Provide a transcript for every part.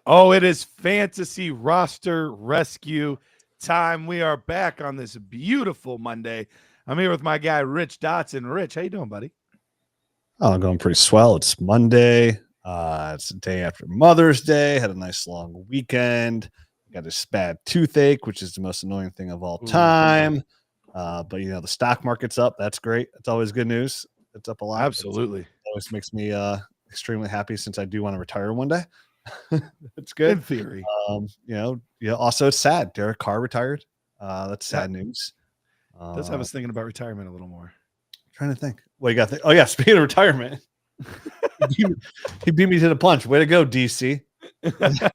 Oh, it is fantasy roster rescue time. We are back on this beautiful Monday. I'm here with my guy Rich Dotson. Rich, how you doing, buddy? Oh, I'm going pretty swell. It's Monday. It's the day after Mother's Day. Had a nice long weekend. Got this bad toothache, which is the most annoying thing of all time. But the stock market's up. That's great. That's always good news. It's up a lot. Absolutely. It always makes me extremely happy since I do want to retire one day. It's good. In theory. Also it's sad. Derek Carr retired. That's sad news. Does have us thinking about retirement a little more. Trying to think. What you got? Oh yeah, speaking of retirement, he beat me to the punch. Way to go, DC. I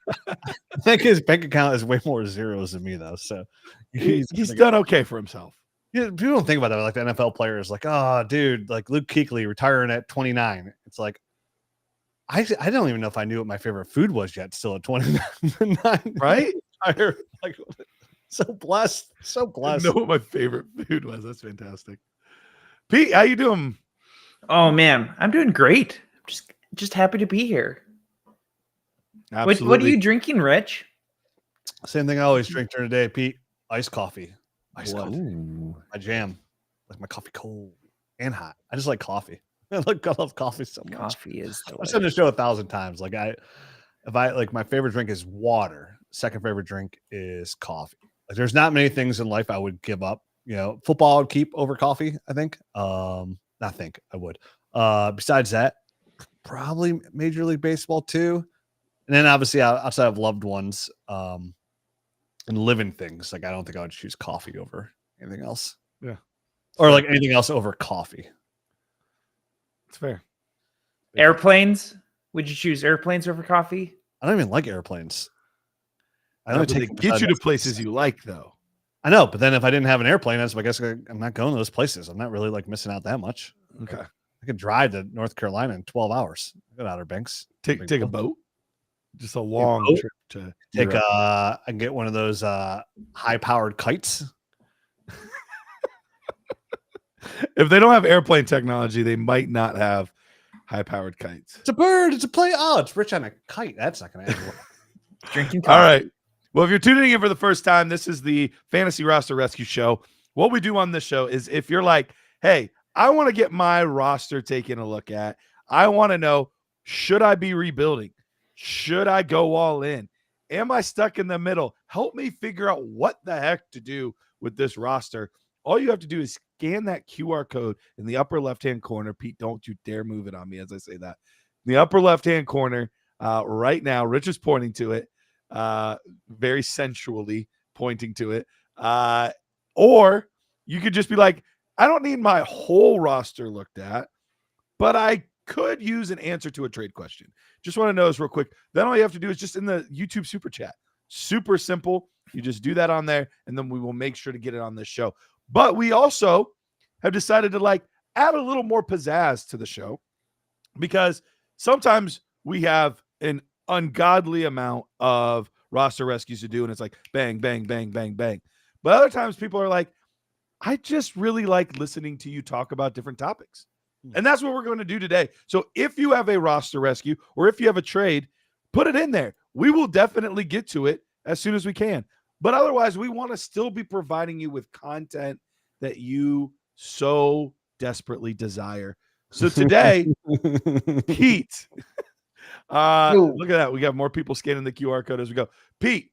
think his bank account is way more zeros than me though. So he's done okay for himself. Yeah, people don't think about that. Like the NFL players, like, oh, dude, like Luke Kuechly retiring at 29. It's like I don't even know if I knew what my favorite food was yet. Still at 29, right? Like, so blessed. I know what my favorite food was. That's fantastic. Pete, how you doing? Oh man, I'm doing great. Just happy to be here. Absolutely. What are you drinking, Rich? Same thing I always drink during the day, Pete. Iced coffee. Iced coffee. My jam. Like my coffee cold and hot. I just like coffee. I love coffee so much. Coffee is I've said the show 1,000 times. Like my favorite drink is water. Second favorite drink is coffee. Like there's not many things in life I would give up. Football I would keep over coffee, I think. I would. Besides that, probably Major League Baseball too. And then obviously outside of loved ones and living things, like I don't think I would choose coffee over anything else. Yeah. Or like anything else over coffee. It's fair. Airplanes? Would you choose airplanes over coffee? I don't even like airplanes. I don't get you to places you like, though. I know, but then if I didn't have an airplane, I guess I'm not going to those places. I'm not really like missing out that much. Okay. I could drive to North Carolina in 12 hours. Go to Outer Banks. Take a boat. Just a long trip to take I can get one of those high-powered kites. If they don't have airplane technology, they might not have high-powered kites. It's a bird. It's a plane. Oh, it's rich on a kite. That's not going to end. Drinking coffee. All right. Well, if you're tuning in for the first time, this is the Fantasy Roster Rescue Show. What we do on this show is if you're like, hey, I want to get my roster taken a look at. I want to know, should I be rebuilding? Should I go all in? Am I stuck in the middle? Help me figure out what the heck to do with this roster. All you have to do is scan that QR code in the upper left-hand corner. Pete, don't you dare move it on me as I say that. In the upper left-hand corner right now, Rich is pointing to it, very sensually pointing to it. Or you could just be like, I don't need my whole roster looked at, but I could use an answer to a trade question. Just want to know this real quick. Then all you have to do is just in the YouTube super chat. Super simple. You just do that on there, and then we will make sure to get it on this show. But we also have decided to add a little more pizzazz to the show because sometimes we have an ungodly amount of roster rescues to do, and it's like bang, bang, bang, bang, bang. But other times people are like, I just really like listening to you talk about different topics. And that's what we're going to do today. So if you have a roster rescue or if you have a trade, put it in there. We will definitely get to it as soon as we can. But otherwise, we want to still be providing you with content that you so desperately desire. So today, Pete, look at that. We got more people scanning the QR code as we go. Pete,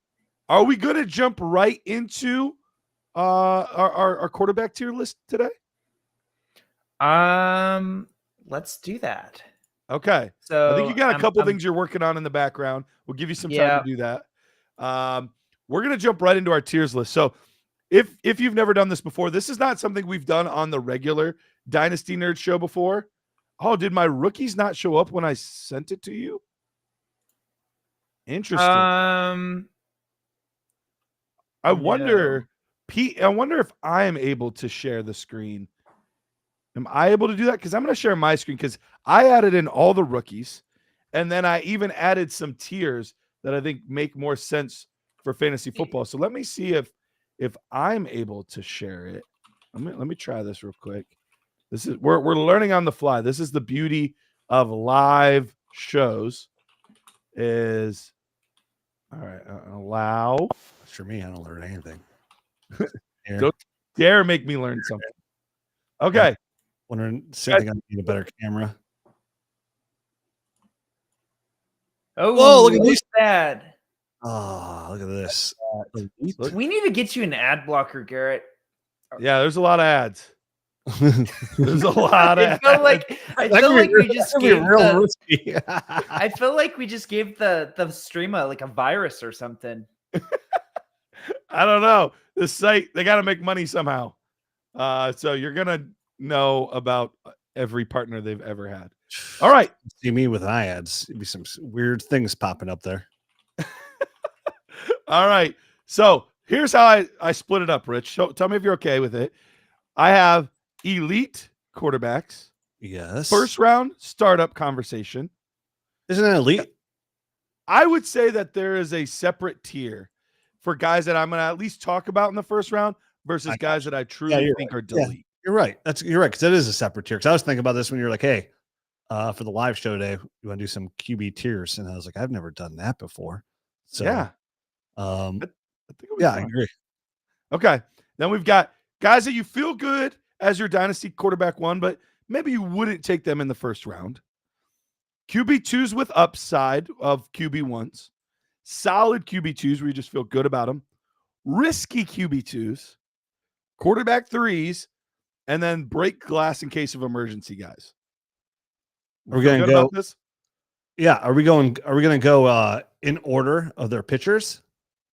are we going to jump right into our quarterback tier list today? Let's do that. Okay. So I think you got a couple things you're working on in the background. We'll give you some time to do that. We're going to jump right into our tiers list. So if you've never done this before, this is not something we've done on the regular Dynasty Nerd show before. Oh, did my rookies not show up when I sent it to you? Interesting. I wonder, Pete, I wonder if I am able to share the screen. Am I able to do that? Because I'm going to share my screen because I added in all the rookies, and then I even added some tiers that I think make more sense for fantasy football. So let me see if I'm able to share it. Let me try this real quick. This is we're learning on the fly. This is the beauty of live shows. Is All right. Allow. For me, I don't learn anything. Don't dare make me learn something. Okay. Wondering, same thing. I need a better camera. Oh, Whoa, look at what's these. that? Oh, look at this. We need to get you an ad blocker, Garrett. Yeah, there's a lot of ads. There's a lot of I feel like we just gave real risky. I feel like we just gave the stream like a virus or something. I don't know. This site, they got to make money somehow. So you're going to know about every partner they've ever had. All right. See me with ads. It'd be some weird things popping up there. All right. So here's how I split it up, Rich. So tell me if you're okay with it. I have elite quarterbacks. Yes. First round startup conversation. Isn't it elite? I would say that there is a separate tier for guys that I'm going to at least talk about in the first round versus guys that I truly think are delete. Yeah, you're right. You're right. Because that is a separate tier. Because I was thinking about this when you're like, hey, for the live show today, we want to do some QB tiers. And I was like, I've never done that before. So, yeah. I think I agree. Okay. Then we've got guys that you feel good as your dynasty quarterback one, but maybe you wouldn't take them in the first round. QB2s with upside of QB1s. Solid QB2s where you just feel good about them. Risky QB2s. Quarterback 3s. And then break glass in case of emergency guys. Are we going to go about this? Yeah. Are we going to go in order of their pitchers?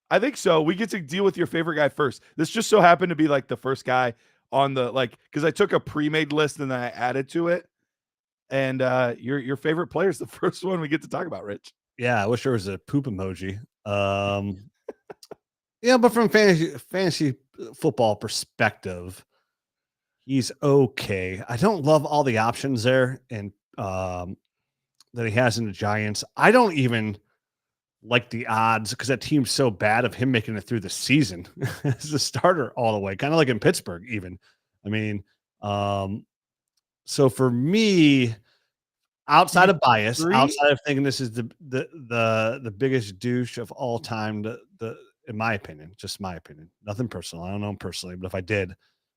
I think so. We get to deal with your favorite guy first. This just so happened to be like the first guy on the because I took a pre-made list and then I added to it. And your favorite player is the first one we get to talk about, Rich. Yeah, I wish there was a poop emoji. Yeah, but from fantasy football perspective, he's okay. I don't love all the options there and that he has in the Giants. I don't even like the odds because that team's so bad of him making it through the season as a starter all the way, kind of like in Pittsburgh even. I mean, so for me, outside of bias, outside of thinking this is the biggest douche of all time, in my opinion, just my opinion, nothing personal. I don't know him personally, but if I did,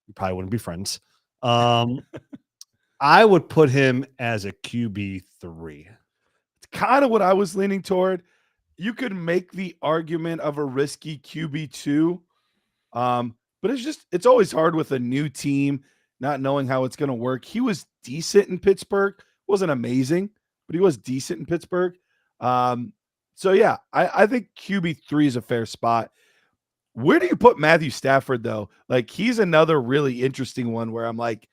we probably wouldn't be friends. I would put him as a QB3. It's kind of what I was leaning toward. You could make the argument of a risky QB2, but it's always hard with a new team, not knowing how it's going to work. He was decent in Pittsburgh. Wasn't amazing, but he was decent in Pittsburgh. So yeah, I think QB3 is a fair spot. Where do you put Matthew Stafford though? Like he's another really interesting one where I'm like,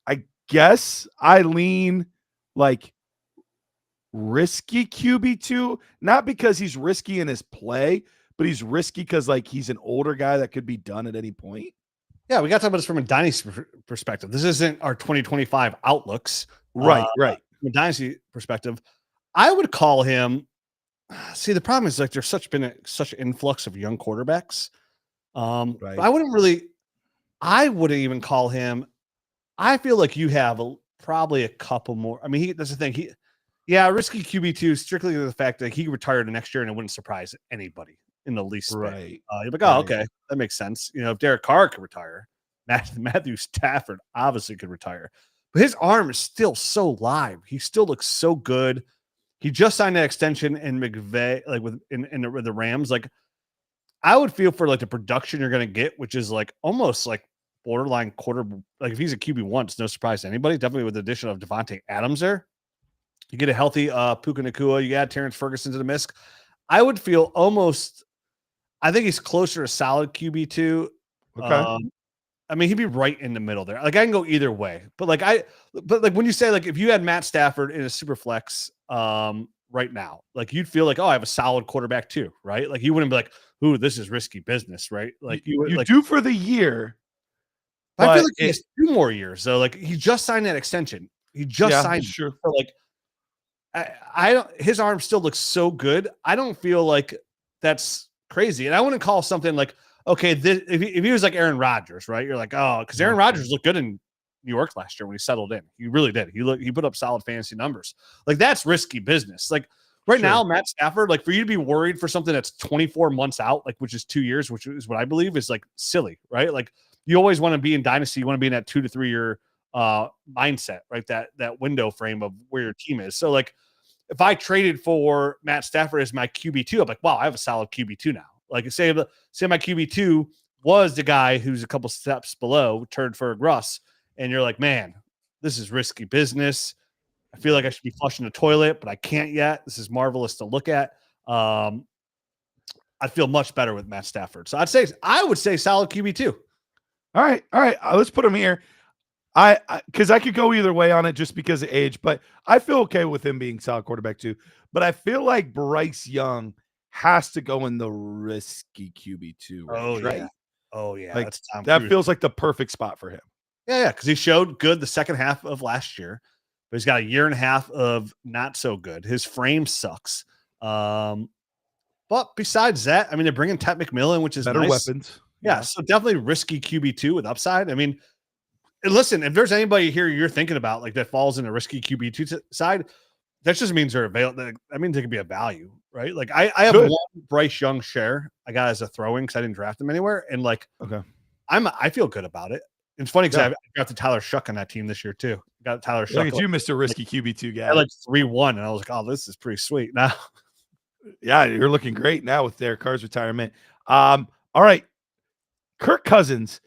I guess I lean like risky QB2, not because he's risky in his play, but he's risky because like he's an older guy that could be done at any point. Yeah, we got to talk about this from a dynasty perspective. This isn't our 2025 outlooks. Right. From a dynasty perspective, I would call him. See, the problem is like there's been such an influx of young quarterbacks. Right. But I wouldn't even call him. I feel like you have probably a couple more. I mean, that's the thing. Risky QB2 strictly the fact that he retired the next year and it wouldn't surprise anybody in the least bit. Right. You're like, oh, okay, that makes sense. You know, if Derek Carr could retire, Matthew Stafford obviously could retire, but his arm is still so live. He still looks so good. He just signed an extension in McVay, like with the Rams. Like, I would feel for like the production you're going to get, which is like almost like borderline quarter. Like if he's a QB1, it's no surprise to anybody. Definitely with the addition of Devontae Adams there. You get a healthy Puka Nacua. You add Terrence Ferguson to the mix. I would feel almost. I think he's closer to solid QB2. Okay. I mean, he'd be right in the middle there. Like I can go either way, but when you say like if you had Matt Stafford in a Superflex right now, like you'd feel like, oh, I have a solid quarterback too, right? Like you wouldn't be like, ooh, this is risky business, right? Like you like, do for the year. I feel like he has 2 more years. So like he just signed that extension. He just signed. Sure. So like I don't. His arm still looks so good. I don't feel like that's crazy. And I wouldn't call something like, okay, if he was like Aaron Rodgers, right? You're like, oh, because Aaron Rodgers looked good in New York last year when he settled in. He really did. He put up solid fantasy numbers. Like that's risky business. Like Right Sure. now, Matt Stafford, like for you to be worried for something that's 24 months out, like which is 2 years, which is what I believe is like silly, right? Like you always want to be in Dynasty, you want to be in that 2 to 3 year mindset, right? That window frame of where your team is. So like if I traded for Matt Stafford as my QB2, I'm like, wow, I have a solid QB2 now. Like say my QB2 was the guy who's a couple steps below turned for Russ, and you're like, man, this is risky business. I feel like I should be flushing the toilet, but I can't yet. This is marvelous to look at. I feel much better with Matt Stafford. So I would say solid QB2. All right. Let's put him here. Because I could go either way on it just because of age, but I feel okay with him being solid quarterback too. But I feel like Bryce Young has to go in the risky QB2 range, right? Oh yeah, Like that's Tom that Cruise. feels like the perfect spot for him. Yeah, because he showed good the second half of last year, but he's got a year and a half of not so good. His frame sucks. But besides that, I mean, they're bringing Ted McMillan, which is Better nice. weapons. Yeah, so definitely risky QB2 with upside. I mean, and listen, if there's anybody here you're thinking about like that falls in a risky QB2 side, that just means they're available. That means they could be a value, right? Like I have Good. one Bryce Young share I got as a throw-in because I didn't draft him anywhere, and like Okay. I feel good about it. It's funny because Yeah. I drafted Tyler Shuck on that team this year too. Got Tyler Shuck. Look at you, Mr. Risky QB2 guy. I like 3-1, and I was like, oh, this is pretty sweet. Now, Yeah, you're looking great now with Derek Carr's retirement. All right. Kirk Cousins.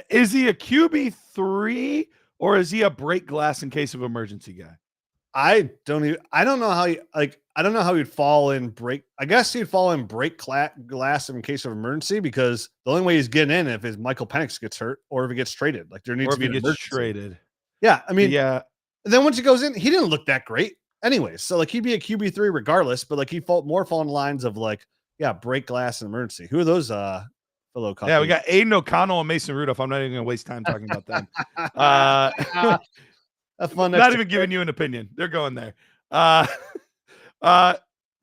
Is he a QB3 or is he a break glass in case of emergency guy? I don't know how he'd fall in break. I guess he'd fall in break glass in case of emergency because the only way he's getting in if his Michael Penix gets hurt or if he gets traded. Like there needs to be an emergency. Traded. Yeah, I mean, yeah. Then once he goes in, he didn't look that great, anyways. So like he'd be a QB3 regardless, but like he'd fall in lines of like break glass and emergency. Who are those? Fellow couples? Yeah, we got Aiden O'Connell and Mason Rudolph. I'm not even going to waste time talking about them. That's fun. Not even giving you an opinion. They're going there.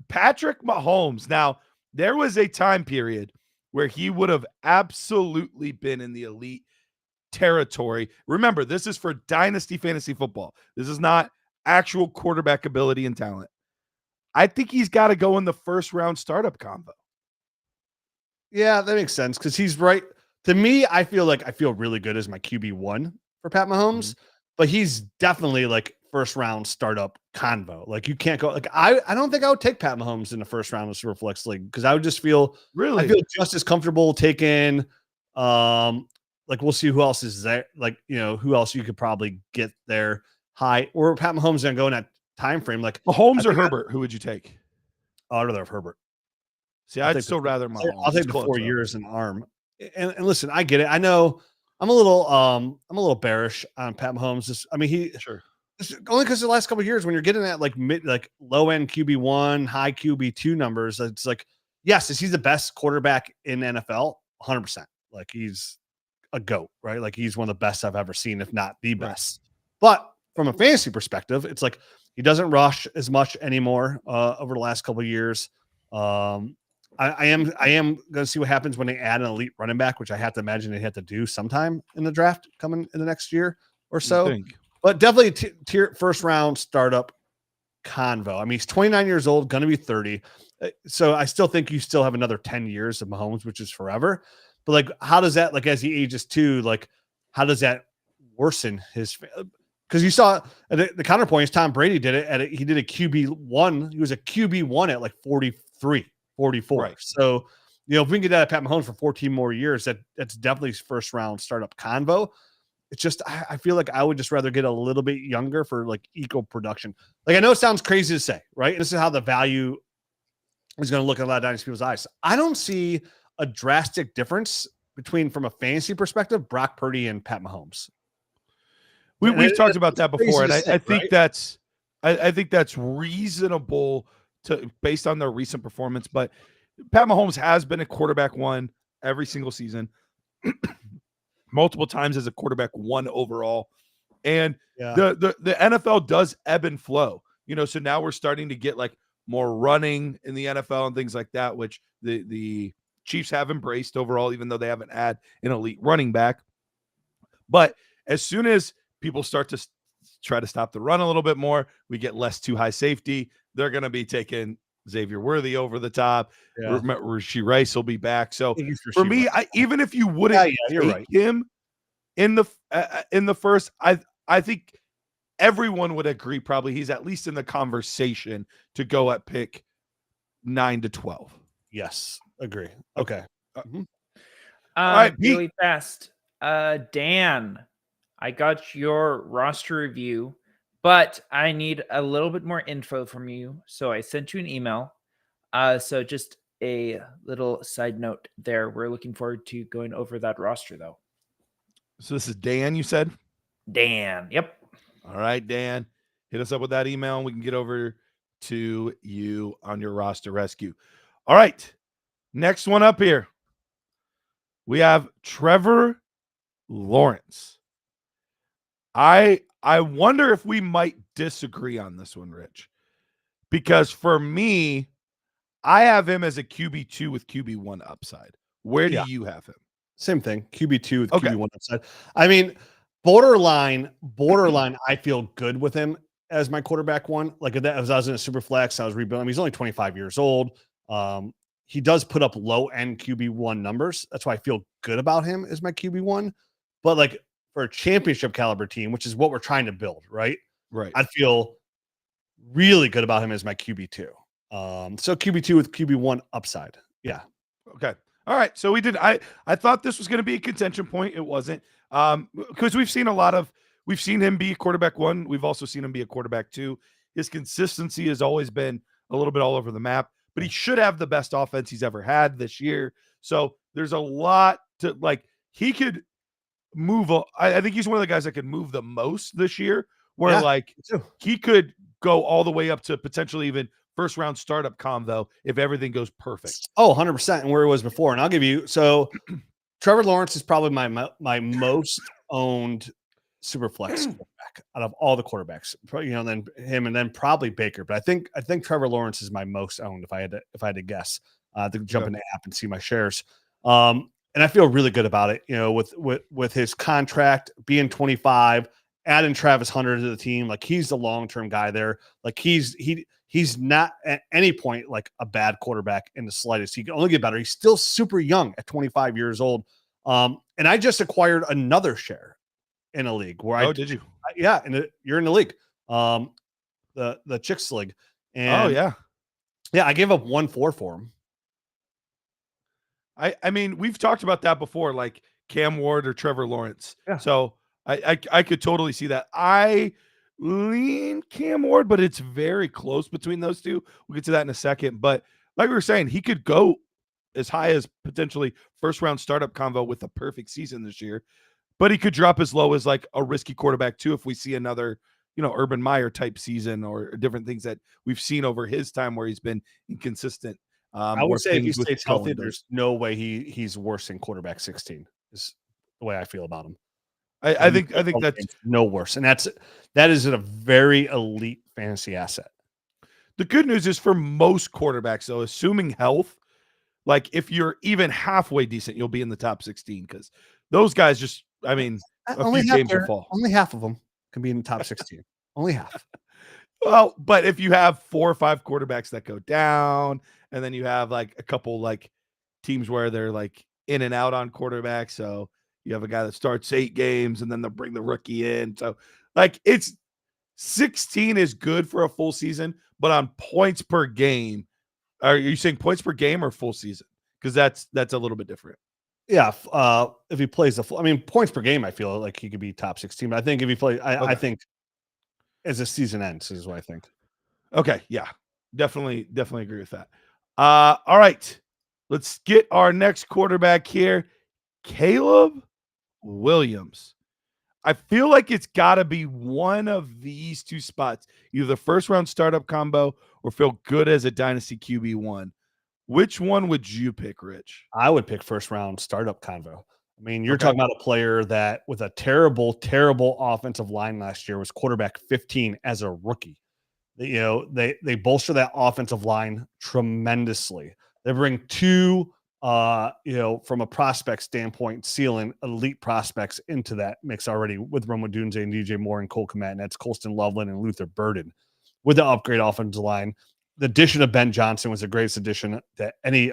Patrick Mahomes. Now, there was a time period where he would have absolutely been in the elite territory. Remember, this is for Dynasty fantasy football. This is not actual quarterback ability and talent. I think he's got to go in the first round startup combo. Yeah, that makes sense because he's right. To me, I feel really good as my QB1 for Pat Mahomes, but he's definitely like first round startup convo. Like you can't go like I don't think I would take Pat Mahomes in the first round of Superflex League because I would just feel I feel just as comfortable taking like we'll see who else is there, like who else you could probably get there high or Pat Mahomes and go in that time frame. Like Mahomes or Herbert, who would you take? I'd rather have Herbert. See, I'd still rather Mahomes. I'll take the 4 years and arm. And listen, I get it. I know I'm a little bearish on Pat Mahomes. Only because the last couple of years when you're getting at like low end QB1, high QB2 numbers, it's like, yes, is he the best quarterback in NFL? 100%. Like he's a GOAT, right? Like he's one of the best I've ever seen, if not the best. But from a fantasy perspective, it's like he doesn't rush as much anymore over the last couple of years. I am going to see what happens when they add an elite running back, which I have to imagine they have to do sometime in the draft coming in the next year or so. But definitely first round startup convo. I mean, he's 29 years old, going to be 30. So I still think you still have another 10 years of Mahomes, which is forever. But like, how does that, like, as he ages too, like, how does that worsen his? Because you saw the counterpoint is Tom Brady did it he did a QB1. He was a QB1 at like 43, 44. Right. So, if we can get that at Pat Mahomes for 14 more years, that's definitely first round startup convo. It's just, I feel like I would just rather get a little bit younger for like equal production. Like, I know it sounds crazy to say, right? This is how the value is going to look in a lot of Dynasty people's eyes. I don't see a drastic difference between, from a fantasy perspective, Brock Purdy and Pat Mahomes. We've talked about that before, and I think right? I think that's reasonable to based on their recent performance. But Pat Mahomes has been a quarterback one every single season, multiple times as a quarterback one overall, and the NFL does ebb and flow. So now we're starting to get like more running in the NFL and things like that, which the Chiefs have embraced overall, even though they haven't had an elite running back. But as soon as people start to try to stop the run a little bit more, we get less too high safety. they're going to be taking Xavier Worthy over the top. Yeah. Rashee Rice will be back. So Thank you for Rashee me, Rice. even if you wouldn't you're take right. him in the first, I think everyone would agree probably he's at least in the conversation to go at pick 9 to 12. Yes, agree. Okay. All right, Pete. Really fast. Dan, I got your roster review, but I need a little bit more info from you. So I sent you an email. So just a little side note there. We're looking forward to going over that roster, though. So this is Dan, you said? Dan. Yep. All right, Dan. Hit us up with that email and we can get over to you on your roster rescue. All right. Next one up here. We have Trevor Lawrence. I wonder if we might disagree on this one, Rich. Because for me, I have him as a QB2 with QB1 upside. Where do you have him? Same thing. QB2 with QB1 upside. I mean, borderline, I feel good with him as my quarterback one. Like as I was in a super flex, I was rebuilding. He's only 25 years old. He does put up low end QB1 numbers. That's why I feel good about him as my QB1. But like for a championship caliber team, which is what we're trying to build, right? Right. I feel really good about him as my QB2. So QB2 with QB1 upside. Yeah. Okay. All right. So we did. I thought this was going to be a contention point. It wasn't. Because we've seen him be a quarterback one. We've also seen him be a quarterback two. His consistency has always been a little bit all over the map, but he should have the best offense he's ever had this year. So there's a lot to like. He could move. I think he's one of the guys that could move the most this year. Where he could go all the way up to potentially even first round startup combo if everything goes perfect. Oh, 100%. And where it was before. And I'll give you, so Trevor Lawrence is probably my most owned super flex quarterback out of all the quarterbacks, and then him and then probably Baker. But I think Trevor Lawrence is my most owned if I had to guess, to jump in the app and see my shares. And I feel really good about it, with his contract being 25, adding Travis Hunter to the team. Like he's the long-term guy there. Like he's not at any point like a bad quarterback in the slightest. He can only get better. He's still super young at 25 years old. And I just acquired another share in a league where did you? Yeah. And you're in the league, the Chicks League. And yeah, I gave up 1-4 for him. I mean, we've talked about that before, like Cam Ward or Trevor Lawrence. Yeah. So I could totally see that. I lean Cam Ward, but it's very close between those two. We'll get to that in a second. But like we were saying, he could go as high as potentially first round startup convo with a perfect season this year, but he could drop as low as like a risky quarterback too if we see another, Urban Meyer type season or different things that we've seen over his time where he's been inconsistent. I would say if he stays healthy, there's no way he's worse than quarterback 16 is the way I feel about him. I think that's no worse. And that is a very elite fantasy asset. The good news is for most quarterbacks, though, assuming health, like if you're even halfway decent, you'll be in the top 16 because those guys just, a few games will fall. Only half of them can be in the top 16. Only half. Well, but if you have 4 or 5 quarterbacks that go down, and then you have like a couple like teams where they're like in and out on quarterbacks, so you have a guy that starts 8 games and then they'll bring the rookie in. So like it's 16 is good for a full season, but on points per game, are you saying points per game or full season? Because that's a little bit different. Yeah. If he plays points per game, I feel like he could be top 16. But I think if he plays, I think as the season ends is what I think. Okay. Yeah. Definitely agree with that. All right. Let's get our next quarterback here. Caleb Williams. I feel like it's got to be one of these two spots, either the first round startup combo or feel good as a dynasty QB1. Which one would you pick, Rich? I would pick first round startup convo. I mean, you're talking about a player that with a terrible, terrible offensive line last year was quarterback 15 as a rookie. They bolster that offensive line tremendously. They bring 2 from a prospect standpoint, ceiling elite prospects into that mix already with Rome Odunze and DJ Moore and Cole Kmet, and that's Colston Loveland and Luther Burden. with the upgrade offensive line. The addition of Ben Johnson was the greatest addition that any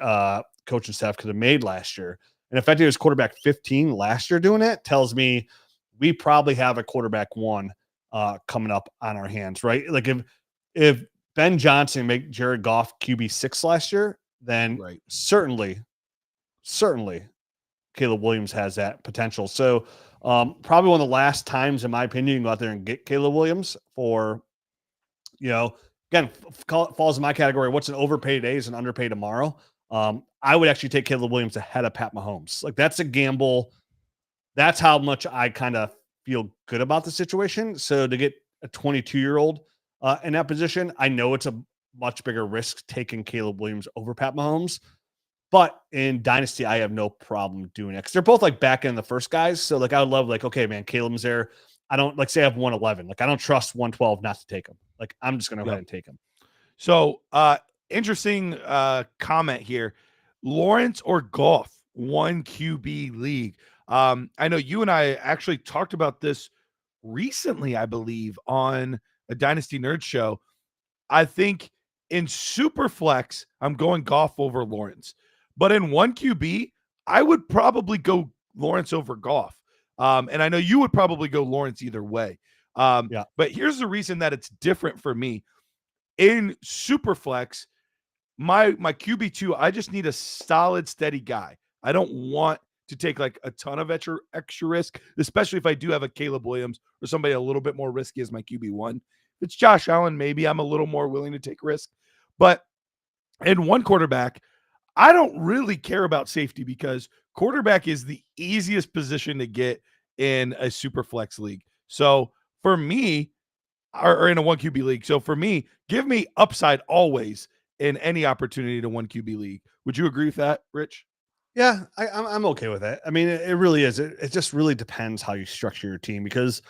coaching staff could have made last year. And if I did his quarterback 15 last year doing it, tells me we probably have a quarterback 1 coming up on our hands, right? Like if Ben Johnson make Jared Goff QB 6 last year, then certainly Caleb Williams has that potential. So probably one of the last times, in my opinion, you can go out there and get Caleb Williams for, again, falls in my category. What's an overpaid today is an underpaid tomorrow. I would actually take Caleb Williams ahead of Pat Mahomes. Like, that's a gamble. That's how much I kind of feel good about the situation. So to get a 22-year-old in that position, I know it's a much bigger risk taking Caleb Williams over Pat Mahomes. But in Dynasty, I have no problem doing it because they're both like back in the first guys. So like, I would love like, okay, man, Caleb's there. I don't like say I have 111. Like, I don't trust 112 not to take him. Like, I'm just going to go ahead and take him. So interesting comment here. Lawrence or Goff, 1 QB league. I know you and I actually talked about this recently, I believe, on a Dynasty Nerd show. I think in Superflex, I'm going Goff over Lawrence. But in 1 QB, I would probably go Lawrence over Goff. And I know you would probably go Lawrence either way. But here's the reason that it's different for me. In Superflex, my QB2, I just need a solid, steady guy. I don't want to take like a ton of extra risk, especially if I do have a Caleb Williams or somebody a little bit more risky as my QB1. If it's Josh Allen, maybe I'm a little more willing to take risk. But in 1 quarterback, I don't really care about safety because quarterback is the easiest position to get in a super flex league. So for me, or in a 1 QB league. So for me, give me upside always in any opportunity to 1 QB league. Would you agree with that, Rich? Yeah, I'm okay with that. I mean, it really is. It just really depends how you structure your team, because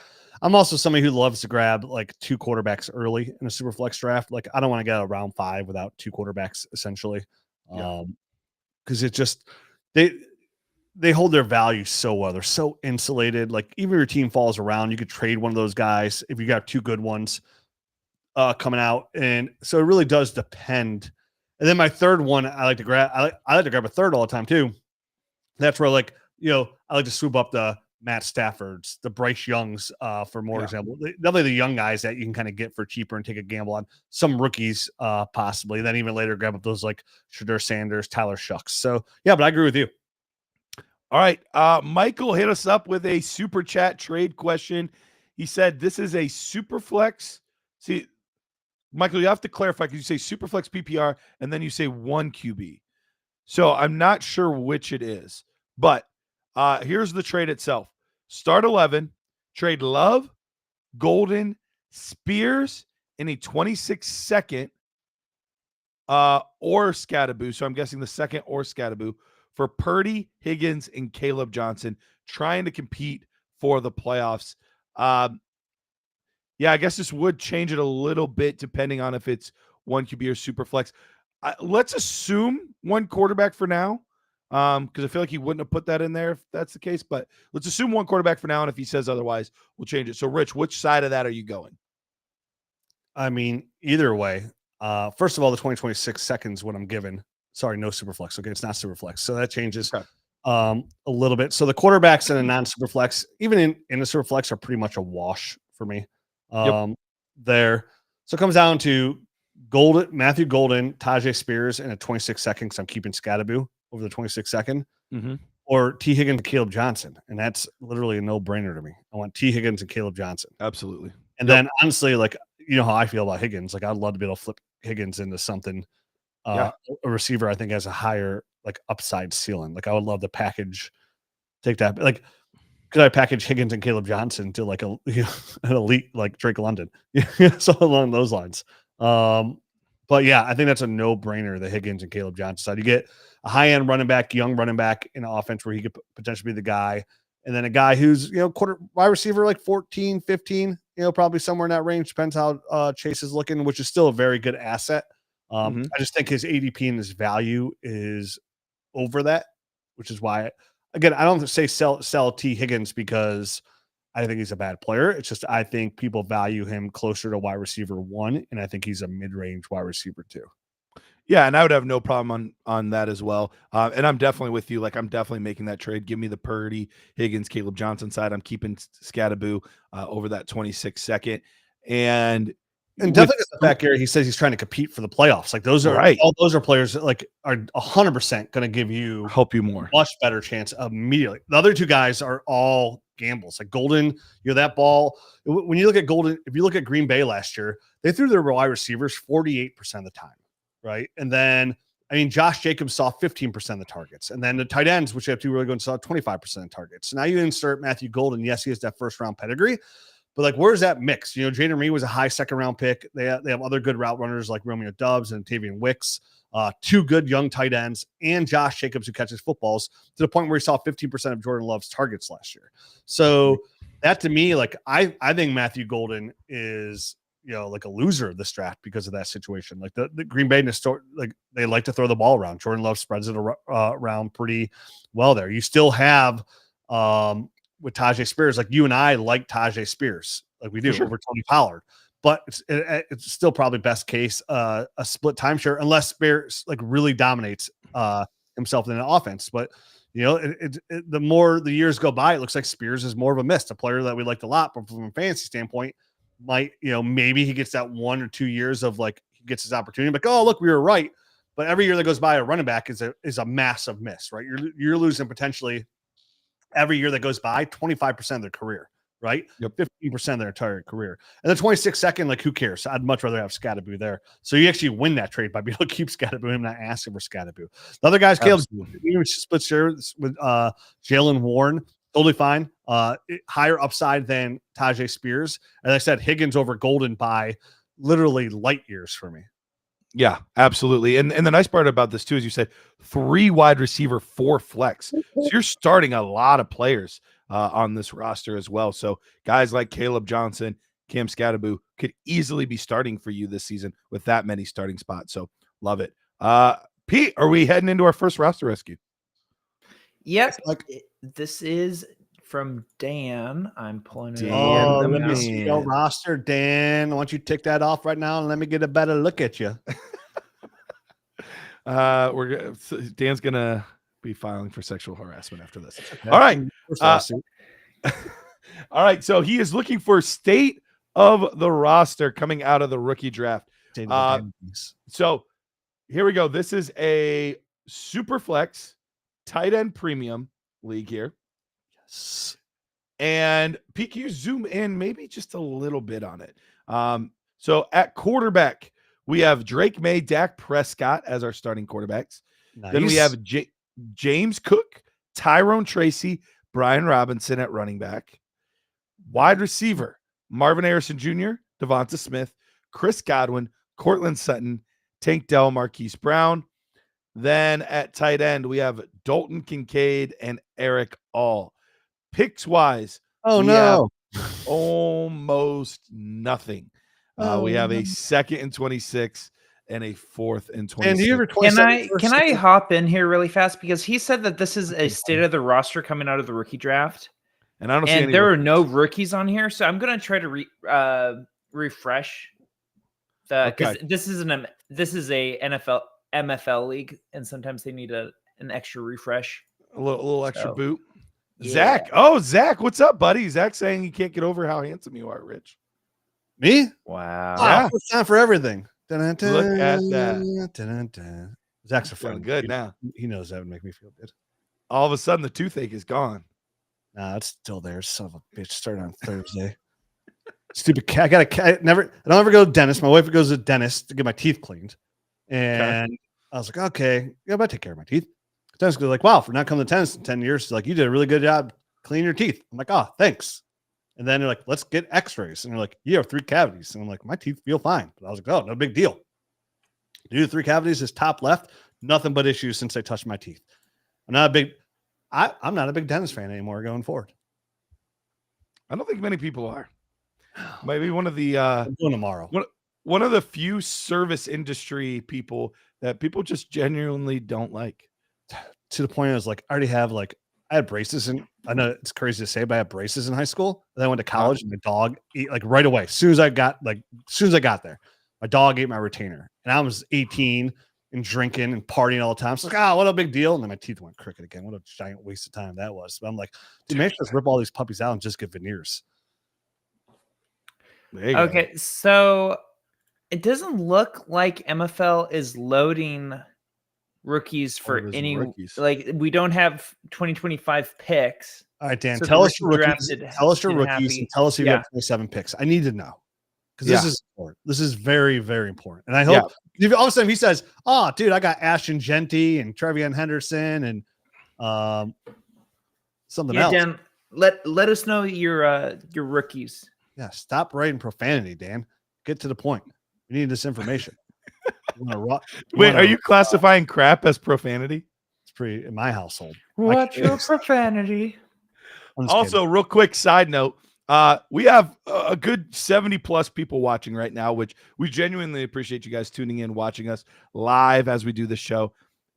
I'm also somebody who loves to grab like 2 quarterbacks early in a super flex draft. Like, I don't want to get out of round 5 without 2 quarterbacks essentially. Because it just they hold their value so well. They're so insulated. Like, even if your team falls around, you could trade one of those guys if you got 2 good ones coming out. And so it really does depend. And then my third one, I like to grab. I like to grab a third all the time too. That's where, like, I like to swoop up the Matt Staffords, the Bryce Youngs, for more example. Definitely the young guys that you can kind of get for cheaper and take a gamble on. Some rookies, possibly. Then even later grab up those like Shadur Sanders, Tyler Shucks. So yeah, but I agree with you. All right. Michael hit us up with a super chat trade question. He said, this is a super flex. See, Michael, you have to clarify because you say super flex PPR and then you say 1 QB. So I'm not sure which it is, but here's the trade itself. Start 11, trade Love, Golden, Spears, in a 26-second or Scatterboo. So I'm guessing the second or Scatterboo for Purdy, Higgins, and Caleb Johnson, trying to compete for the playoffs. Yeah, I guess this would change it a little bit depending on if it's 1 QB or super flex. Let's assume 1 quarterback for now, because I feel like he wouldn't have put that in there if that's the case. But let's assume 1 quarterback for now, and if he says otherwise, we'll change it. So, Rich, which side of that are you going? I mean, either way. First of all, the 2026 seconds what I'm given. Sorry, no super flex. Okay, it's not super flex, so that changes a little bit. So the quarterbacks in a non-super flex, even in a super flex, are pretty much a wash for me. There. So it comes down to Matthew Golden, Tajay Spears in a 26-second, because I'm keeping Scatterboo over the 26-second, or T. Higgins and Caleb Johnson. And that's literally a no-brainer to me. I want T. Higgins and Caleb Johnson. Absolutely. And then honestly, like, you know how I feel about Higgins. Like, I'd love to be able to flip Higgins into something, a receiver I think has a higher like upside ceiling. Like, I would love to take that. Like, could I package Higgins and Caleb Johnson to like an elite like Drake London? So along those lines. But yeah, I think that's a no-brainer, the Higgins and Caleb Johnson side. You get a high-end running back, young running back in an offense where he could potentially be the guy. And then a guy who's, wide receiver like 14, 15, probably somewhere in that range. Depends how Chase is looking, which is still a very good asset. I just think his ADP and his value is over that, which is why, again, I don't say sell T. Higgins because I think he's a bad player. It's just I think people value him closer to wide receiver 1, and I think he's a mid-range wide receiver 2. Yeah, and I would have no problem on that as well. And I'm definitely with you. Like, I'm definitely making that trade. Give me the Purdy, Higgins, Caleb Johnson side. I'm keeping Scattaboo over that 26 second. And definitely the fact, Gary, he says he's trying to compete for the playoffs. Like those are right. All those are players that like are 100% going to give you help you more, much better chance immediately. The other two guys are all gambles. Like Golden, that ball. When you look at Golden, if you look at Green Bay last year, they threw their wide receivers 48% of the time, right? And then Josh Jacobs saw 15% of the targets, and then the tight ends, which you have two really good, saw 25% of targets. So now you insert Matthew Golden. Yes, he has that first round pedigree. But like, where's that mix? Jaden Reed was a high second round pick. They have other good route runners like Romeo Doubs and Tavian Wicks, two good young tight ends, and Josh Jacobs who catches footballs to the point where he saw 15% of Jordan Love's targets last year. So that to me, like I think Matthew Golden is like a loser of this draft because of that situation. Like the Green Bay, like they like to throw the ball around. Jordan Love spreads it around pretty well there. You still have with Tajay Spears, like you and I like Tajay Spears, like we do over Tony Pollard, but it's still probably best case a split timeshare unless Spears like really dominates himself in the offense. But the more the years go by, it looks like Spears is more of a miss, a player that we liked a lot, but from a fantasy standpoint, might maybe he gets that 1 or 2 years of like he gets his opportunity, like, oh look, we were right. But every year that goes by, a running back is a massive miss, right? You're losing potentially every year that goes by 25% of their career, right? Yep. 15% of their entire career. And the 26 second, like who cares? I'd much rather have Scattaboo there. So you actually win that trade by being able to keep Scattaboo and not asking for Scattaboo. The other guys, Caleb, split shares with Jalen Warren, totally fine. Higher upside than Tajay Spears. As I said, Higgins over Golden by literally light years for me. Yeah, absolutely. And the nice part about this too is you said 3 wide receiver, 4 flex. So you're starting a lot of players on this roster as well. So guys like Caleb Johnson, Cam Scattaboo could easily be starting for you this season with that many starting spots. So love it. Pete, are we heading into our first roster rescue? Yep. This is from Dan. I'm pulling it. Let me see your roster, Dan. Why don't you tick that off right now and let me get a better look at you. Dan's gonna be filing for sexual harassment after this. All right. All right. So he is looking for state of the roster coming out of the rookie draft. So here we go. This is a Superflex tight end premium league here. Yes. And Pete, can you zoom in maybe just a little bit on it? So at quarterback, we have Drake May, Dak Prescott as our starting quarterbacks. Nice. Then we have James Cook, Tyrone Tracy, Brian Robinson at running back. Wide receiver, Marvin Harrison Jr., Devonta Smith, Chris Godwin, Cortland Sutton, Tank Dell, Marquise Brown. Then at tight end, we have Dalton Kincaid and Eric All. Picks wise, almost nothing. We have a 2nd and 26 and a 4th and 26. Can I hop in here really fast, because he said that this is a state of the roster coming out of the rookie draft, and I don't see any there rookies. are no rookies on here, so I'm gonna try to refresh because this is a MFL league, and sometimes they need an extra refresh, a little extra boot. Yeah. Zach, what's up, buddy? Zach saying you can't get over how handsome you are, Rich. Me? Wow. Yeah. It's time for everything. Look at that. Zach's a friend. Good now. He knows that would make me feel good. All of a sudden, the toothache is gone. Nah, it's still there. Son of a bitch. Started on Thursday. Stupid cat. I don't ever go to the dentist. My wife goes to the dentist to get my teeth cleaned. And I was like, okay, I better take care of my teeth. The dentist goes like, wow, for not coming to the dentist in 10 years, she's like, you did a really good job cleaning your teeth. I'm like, oh, thanks. And then they're like, let's get x-rays. And they're like, you have 3 cavities. And I'm like, my teeth feel fine. But I was like, oh, no big deal. Do 3 cavities is top left. Nothing but issues since I touched my teeth. I'm not a big dentist fan anymore going forward. I don't think many people are. Maybe one of the I'm doing tomorrow. One of the few service industry people that people just genuinely don't like. To the point I was like, I already have like I had braces, and I know it's crazy to say, but I had braces in high school. Then I went to college, and my dog ate like right away. As soon as I got there, my dog ate my retainer, and I was 18 and drinking and partying all the time. So like, what a big deal. And then my teeth went crooked again. What a giant waste of time that was. But I'm like, dude, maybe just rip all these puppies out and just get veneers. There you Okay, so it doesn't look like MFL is loading rookies for there's any rookies. like we don't have 2025 picks. All right, Dan, So tell the us your rookies. drafted Tell us your didn't rookies, happy. and tell us if you Yeah. have 27 picks. I need to know because Yeah. this is important. This is very, very important. And I hope if all of a sudden he says, "Oh, dude, I got Ashton Genty and Trevion Henderson and something Yeah, else." Dan, let us know your rookies. Yeah, stop writing profanity, Dan. Get to the point. We need this information. Wait, are you classifying crap as profanity? It's pretty in my household. What's your profanity? Also, real quick side note, we have a good 70 plus people watching right now, which we genuinely appreciate you guys tuning in, watching us live as we do the show.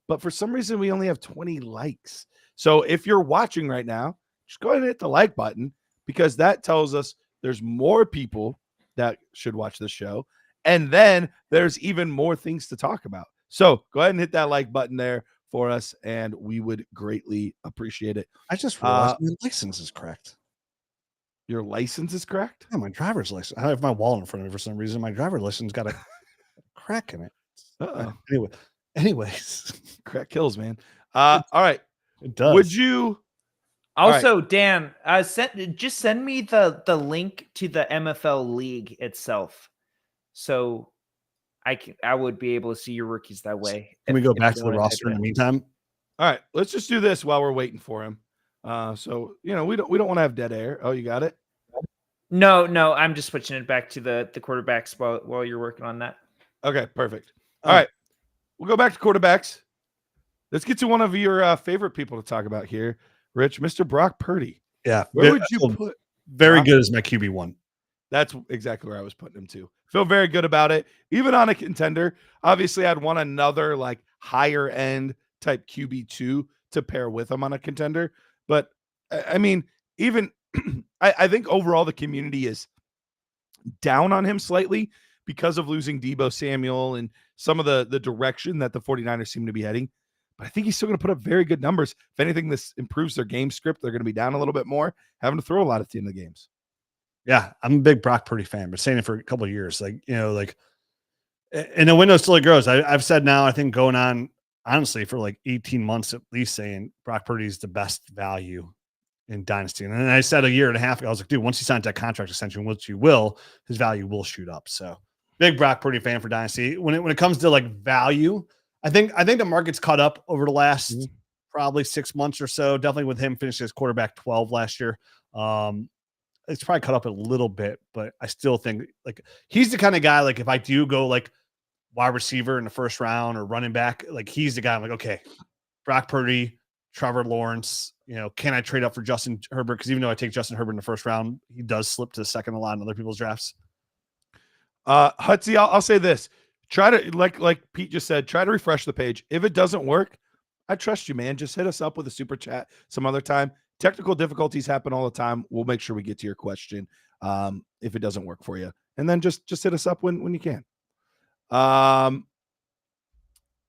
But for some reason, we only have 20 likes. So if you're watching right now, just go ahead and hit the like button, because that tells us there's more people that should watch the show. And then there's even more things to talk about. So go ahead and hit that like button there for us, and we would greatly appreciate it. I just realized my license is correct. Your license is correct? Yeah, my driver's license. I have my wallet in front of me for some reason. My driver's license got a crack in it. Anyways, crack kills, man. All right. It does. Would you Also, Dan, send me the link to the MFL league itself, so I would be able to see your rookies that way. Can we go back to the roster in the meantime? All right, let's just do this while we're waiting for him. So we don't want to have dead air. Oh, you got it? No, I'm just switching it back to the quarterbacks while you're working on that. Okay, perfect. All right, we'll go back to quarterbacks. Let's get to one of your favorite people to talk about here, Rich, Mr. Brock Purdy. Yeah, where would you put? Very good as my QB1. That's exactly where I was putting him to. Feel very good about it. Even on a contender, obviously I'd want another like higher end type QB2 to pair with him on a contender. But I mean, even I think overall the community is down on him slightly because of losing Deebo Samuel and some of the direction that the 49ers seem to be heading. But I think he's still going to put up very good numbers. If anything, this improves their game script. They're going to be down a little bit more, having to throw a lot at the end of the games. Yeah, I'm a big Brock Purdy fan, but saying it for a couple of years, like, and the window still grows. I've said now, I think going on, honestly, for like 18 months at least, saying Brock Purdy is the best value in Dynasty. And then I said a year and a half ago, I was like, dude, once he signs that contract extension, which he will, his value will shoot up. So big Brock Purdy fan for Dynasty. When it comes to like value, I think the market's caught up over the last probably 6 months or so. Definitely with him finishing as quarterback 12 last year. It's probably cut up a little bit, but I still think like he's the kind of guy, like if I do go like wide receiver in the first round or running back, like he's the guy I'm like, okay, Brock Purdy, Trevor Lawrence, can I trade up for Justin Herbert? Because even though I take Justin Herbert in the first round, he does slip to the second a lot in other people's drafts. Hutsy, I'll say this. Try to, like Pete just said, try to refresh the page. If it doesn't work, I trust you, man. Just hit us up with a super chat some other time. Technical difficulties happen all the time. We'll make sure we get to your question if it doesn't work for you. And then just hit us up when you can.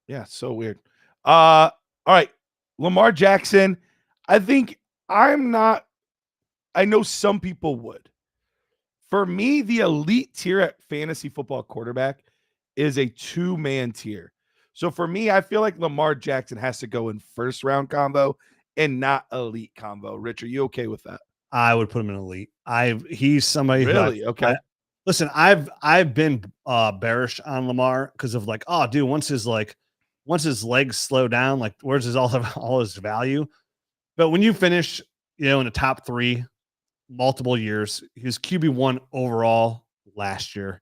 Yeah, so weird. All right. Lamar Jackson. I know some people would. For me, the elite tier at fantasy football quarterback is a 2-man tier. So for me, I feel like Lamar Jackson has to go in first round combo and not elite combo. Rich, are you okay with that? I would put him in elite. He's somebody really okay. Listen, I've been bearish on Lamar because of like, oh, dude, once his legs slow down, like where's all his value? But when you finish, in the top 3 multiple years, he was QB1 overall last year.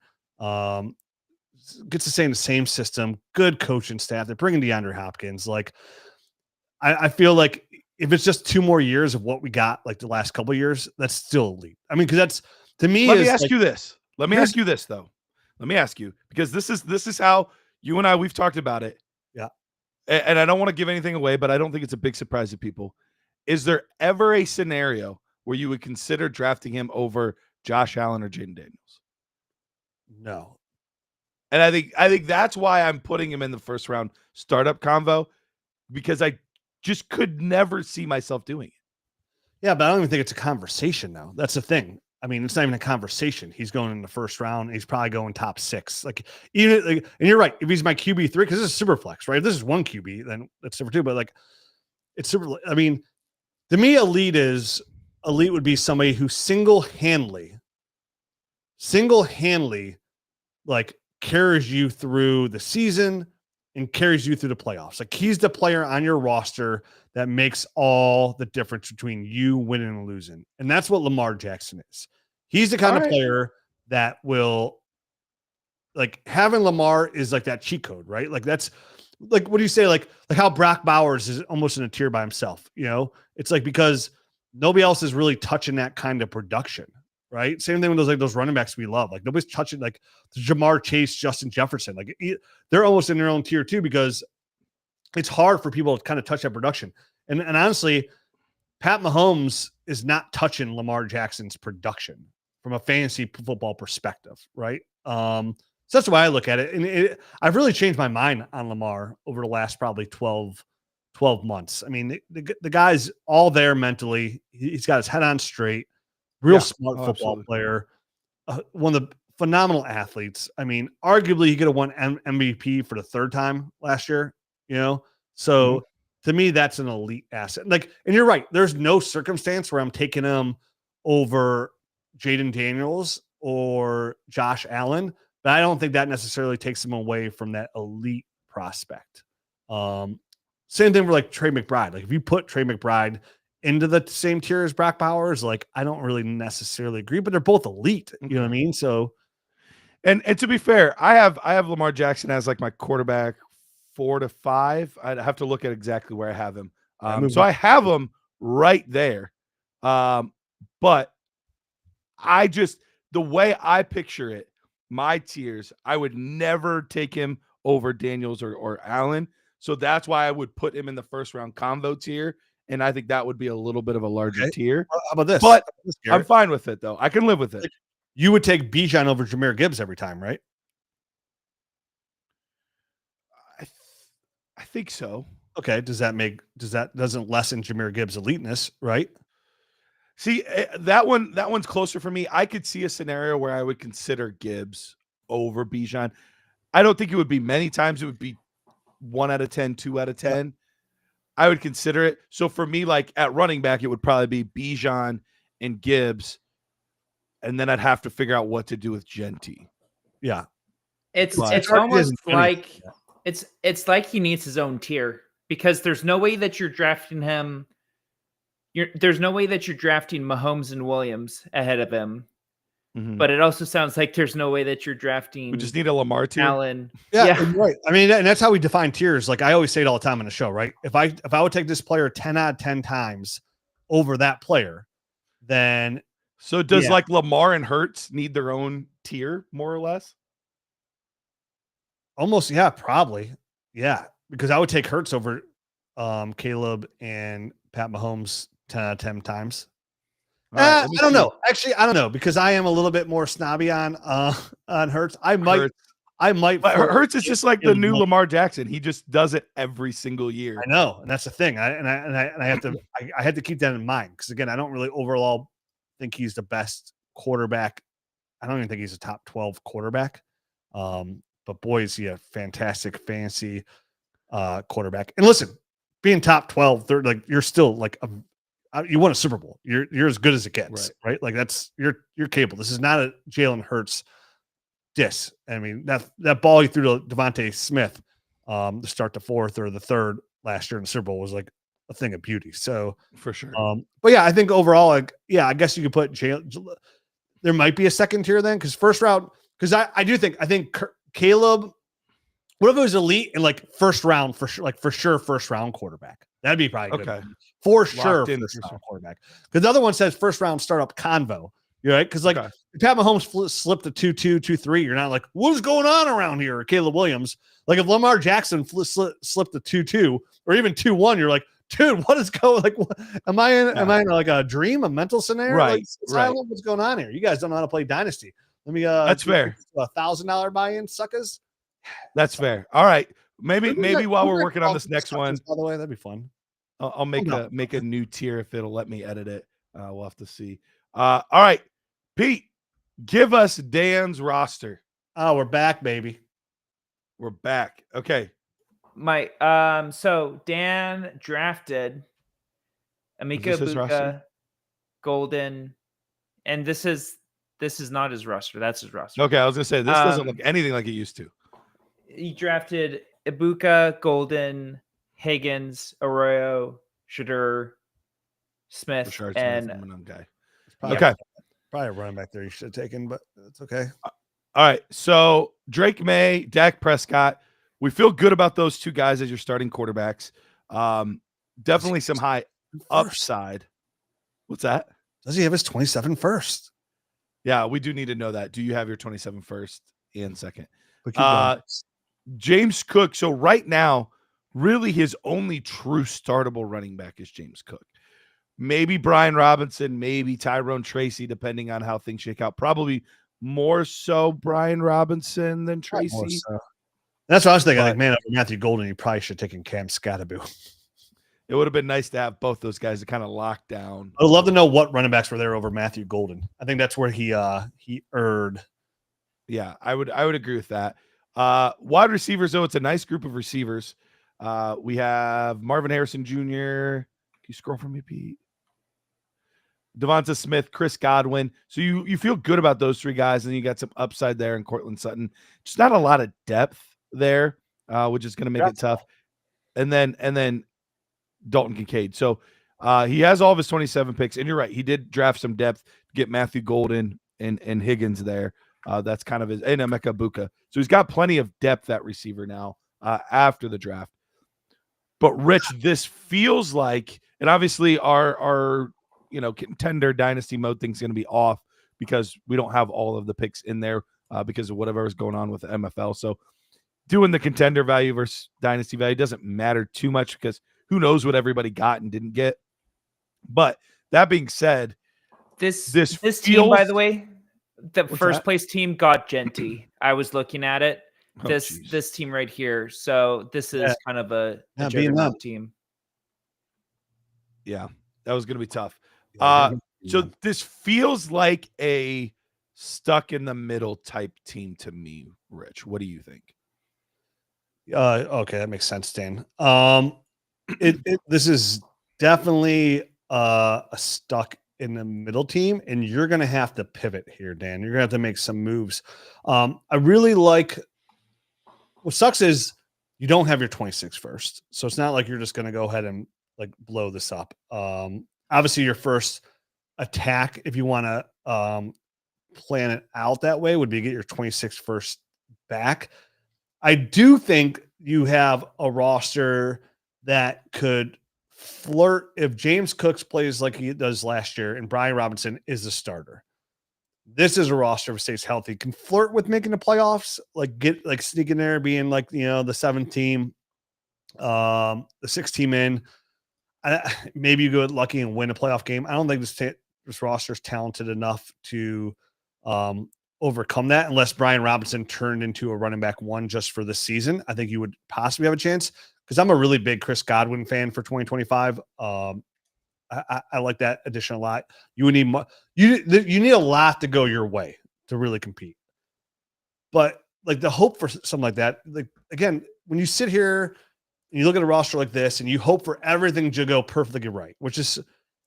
Gets to stay in the same system, good coaching staff. They're bringing DeAndre Hopkins. Like, I feel like if it's just 2 more years of what we got, like the last couple of years, that's still elite. I mean, because that's to me. Let me ask you this. Let me ask you this though. Let me ask you, because this is how you and I we've talked about it. Yeah. And I don't want to give anything away, but I don't think it's a big surprise to people. is there ever a scenario where you would consider drafting him over Josh Allen or Jaden Daniels? No. And I think that's why I'm putting him in the first round startup convo, because I just could never see myself doing it. Yeah, but I don't even think it's a conversation now. That's the thing. I mean, it's not even a conversation. He's going in the first round. He's probably going top 6. Like, even like, and you're right. If he's my QB 3, because this is super flex, right? If this is one QB, then it's super 2. But like, it's super. I mean, to me, elite would be somebody who single-handedly, like carries you through the season and carries you through the playoffs. Like, he's the player on your roster that makes all the difference between you winning and losing. And that's what Lamar Jackson is. He's the kind of player that will, like, having Lamar is like that cheat code, right? Like, that's like, what do you say? Like how Brock Bowers is almost in a tier by himself. You know, it's like, because nobody else is really touching that kind of production, right? Same thing with those running backs we love. Like, nobody's touching like Jamar Chase, Justin Jefferson. Like, they're almost in their own tier too, because it's hard for people to kind of touch that production. And honestly, Pat Mahomes is not touching Lamar Jackson's production from a fantasy football perspective, right? So that's the way I look at it. And I've really changed my mind on Lamar over the last probably 12 months. I mean, the guy's all there mentally. He's got his head on straight, real smart football player, one of the phenomenal athletes. I mean, arguably he could have won MVP for the 3rd time last year, you know? So to me, that's an elite asset. Like, and you're right. There's no circumstance where I'm taking him over Jaden Daniels or Josh Allen, but I don't think that necessarily takes him away from that elite prospect. Same thing for like Trey McBride. Like, if you put Trey McBride into the same tier as Brock Bowers, like, I don't really necessarily agree, but they're both elite. You know what I mean? So, and to be fair, I have Lamar Jackson as like my quarterback 4 to 5. I'd have to look at exactly where I have him. So I have him right there. But I just, the way I picture it, my tiers, I would never take him over Daniels or Allen. So that's why I would put him in the first round convo tier. And I think that would be a little bit of a larger tier. How about this? But I'm fine with it, though. I can live with it. You would take Bijan over Jahmyr Gibbs every time, right? I think so. Okay. Doesn't lessen Jahmyr Gibbs' eliteness, right? See, that one's closer for me. I could see a scenario where I would consider Gibbs over Bijan. I don't think it would be many times. It would be 1 out of 10, 2 out of 10. Yeah. I would consider it. So for me, like at running back, it would probably be Bijan and Gibbs, and then I'd have to figure out what to do with Genty. Yeah, it's almost like it's like he needs his own tier, because there's no way that you're drafting him. There's no way that you're drafting Mahomes and Williams ahead of him. Mm-hmm. But it also sounds like there's no way that you're drafting. We just need a Lamar tier. Allen. Yeah, right. I mean, and that's how we define tiers. Like, I always say it all the time on the show, right? If I would take this player 10 out of 10 times over that player, then so does like Lamar and Hurts need their own tier, more or less? Almost, yeah, probably. Yeah. Because I would take Hurts over Caleb and Pat Mahomes 10 out of 10 times. Right, I don't know. Actually, I don't know, because I am a little bit more snobby on Hurts. I might. But Hurts is just like the new Lamar Jackson. He just does it every single year. I know, and that's the thing. I have to. I had to keep that in mind, because again, I don't really overall think he's the best quarterback. I don't even think he's a top 12 quarterback. But boy, is he a fantastic fantasy quarterback. And listen, being top 12, like, you're still like you won a Super Bowl. You're as good as it gets, right? Like, that's you're capable. This is not a Jalen Hurts diss. I mean, that ball he threw to Devontae Smith to start the 4th or the 3rd last year in the Super Bowl was like a thing of beauty. So for sure. But yeah, I think overall, like, yeah, I guess you could put Jalen. There might be a second tier then, because first round, because I think Caleb. What if it was elite and like first round for sure first round quarterback? That'd be probably good. Okay. For sure, first round quarterback. Because the other one says first round startup convo. You're right. Because like if Pat Mahomes slipped a 2-2, 2-3, you're not like, what's going on around here? Or Caleb Williams. Like if Lamar Jackson slipped a 2-2 or even 2-1, you're like dude, what is going? Like, what, am I in like a dream, a mental scenario? Right, Like, right. what's going on here? You guys don't know how to play Dynasty. Let me That's fair. $1,000 buy-in, suckers. That's fair. All right. Maybe while we're Who's working on this next one, by the way, that'd be fun. I'll make a new tier if it'll let me edit it. We'll have to see. All right, Pete, give us Dan's roster. Oh, we're back, baby. We're back. Okay. So Dan drafted Amika Buka, Golden, and this is not his roster. That's his roster. Okay, I was gonna say this doesn't look anything like it used to. He drafted Ibuka, Golden, Higgins, Arroyo, Shadur, Smith, Rashard and Smith, I'm an guy. Okay. Probably a running back there you should have taken, but it's okay. All right. So Drake May, Dak Prescott. We feel good about those two guys as your starting quarterbacks. Definitely some high upside. What's that? Does he have his 27 first? Yeah, we do need to know that. Do you have your 27 first and second? James Cook. So right now, really his only true startable running back is James Cook. Maybe Brian Robinson, maybe Tyrone Tracy, depending on how things shake out. Probably more so Brian Robinson than Tracy. So. That's what I was thinking. Like, man, over Matthew Golden, you probably should have taken Cam Scatterby. It would have been nice to have both those guys to kind of lock down. I'd love to know what running backs were there over Matthew Golden. I think that's where he erred. Yeah, I would agree with that. Wide receivers, though, it's a nice group of receivers. We have Marvin Harrison Jr. Can you scroll for me, Pete? Devonta Smith, Chris Godwin. So you feel good about those three guys, and you got some upside there in Cortland Sutton. Just not a lot of depth there, which is going to make it tough. And then Dalton Kincaid. So he has all of his 27 picks, and you're right. He did draft some depth to get Matthew Golden and Higgins there. That's kind of his, and Emeka Buka. So he's got plenty of depth at receiver now after the draft. But Rich, this feels like, and obviously our contender dynasty mode thing's going to be off because we don't have all of the picks in there because of whatever is going on with the MFL. So doing the contender value versus dynasty value doesn't matter too much because who knows what everybody got and didn't get. But that being said, this team, by the way, the first place team got Genty. I was looking at it. This team right here. So this is kind of a juggernaut team. Yeah, that was going to be tough. So this feels like a stuck in the middle type team to me, Rich. What do you think? Okay, that makes sense, Dan. This is definitely a stuck in the middle team, and you're going to have to pivot here, Dan. You're going to have to make some moves. I really like what sucks is you don't have your 26 first. So it's not like you're just going to go ahead and like blow this up. Obviously your first attack, if you want to plan it out that way, would be get your 26 first back. I do think you have a roster that could flirt if James Cooks plays like he does last year and Brian Robinson is the starter. This is a roster if it stays healthy, can flirt with making the playoffs, sneak in there, being like, the 7th team, the 6th team in. Maybe you go lucky and win a playoff game. I don't think this roster is talented enough to overcome that unless Brian Robinson turned into a running back one just for this season. I think you would possibly have a chance because I'm a really big Chris Godwin fan for 2025. I like that addition a lot. You would need you need a lot to go your way to really compete. But like the hope for something like that, like again, when you sit here and you look at a roster like this and you hope for everything to go perfectly right, which is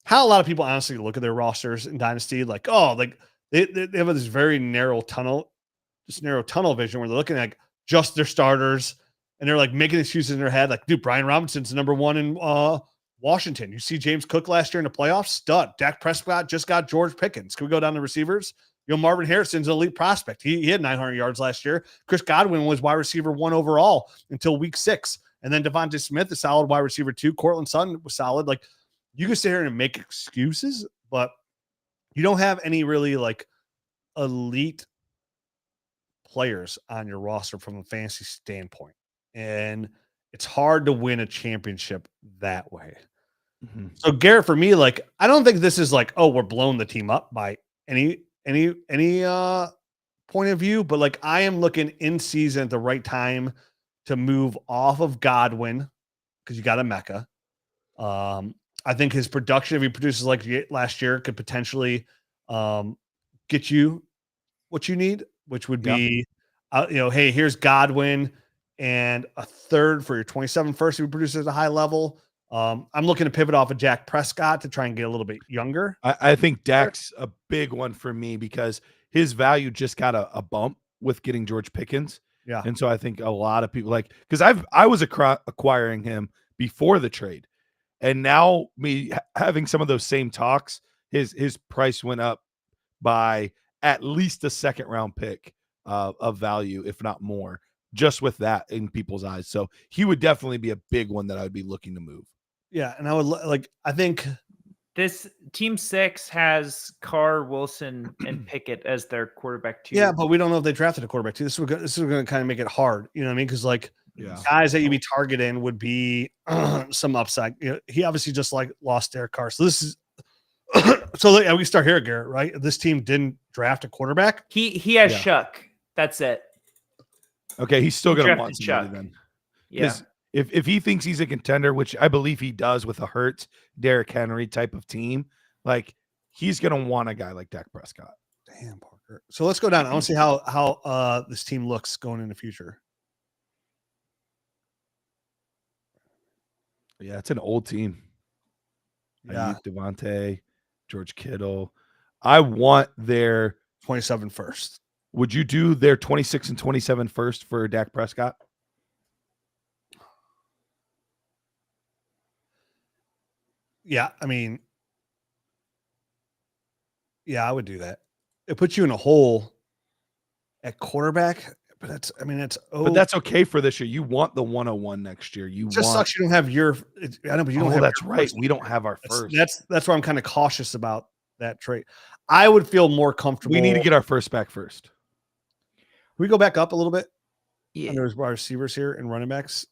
how a lot of people honestly look at their rosters in Dynasty. Like, oh, like they have this very narrow tunnel vision where they're looking at just their starters and they're like making excuses in their head. Like, dude, Brian Robinson's the number one in Washington. You see James Cook last year in the playoffs, stud. Dak Prescott just got George Pickens. Can we go down to receivers? Marvin Harrison's an elite prospect. He had 900 yards last year. Chris Godwin was wide receiver 1 overall until week 6. And then Devonta Smith, a solid wide receiver 2. Cortland Sutton was solid. Like, you can sit here and make excuses, but you don't have any really like elite players on your roster from a fantasy standpoint. And it's hard to win a championship that way. Mhm. So Garrett, for me, like, I don't think this is like, oh, we're blowing the team up by any point of view, but like I am looking in season at the right time to move off of Godwin because you got a Mecca. I think his production, if he produces like last year, could potentially get you what you need, which would Yeah. be, hey, here's Godwin and a third for your 27 first if he produces at a high level. I'm looking to pivot off of Dak Prescott to try and get a little bit younger. I think Dak's a big one for me because his value just got a bump with getting George Pickens. Yeah. And so I think a lot of people like, because I was acquiring him before the trade. And now me having some of those same talks, his price went up by at least a second round pick of value, if not more, just with that in people's eyes. So he would definitely be a big one that I would be looking to move. Yeah. And I would like, I think This team 6 has Carr, Wilson, and Pickett as their quarterback too. yeah, but we don't know if they drafted a quarterback too. This is going to kind of make it hard. You know what I mean? Because like Yeah. guys that you'd be targeting would be some upside. You know, he obviously just like lost Derek Carr. So this is so like, we start here, Garrett, right? This team didn't draft a quarterback. He has Yeah. Shuck. That's it. Okay, he's still He going to drafted want somebody Chuck. then. Yeah. Because if he thinks he's a contender, which I believe he does with a Hurts, Derrick Henry type of team, like he's going to want a guy like Dak Prescott. Damn, Parker. So let's go down. I want to see how this team looks going in the future. Yeah, it's an old team. Yeah, Ayuk, Devontae, George Kittle. I want their 27 first. Would you do their 26 and 27 first for Dak Prescott? Yeah, I mean, yeah, I would do that. It puts you in a hole at quarterback, but That's okay for this year. You want the 101 next year. You it just want sucks you don't have your. I know, but you don't have. that's your right. first. We don't have our first. That's why I'm kind of cautious about that trade. I would feel more comfortable. We need to get our first back first. Can we go back up a little bit? Yeah. And there's wide receivers here and running backs.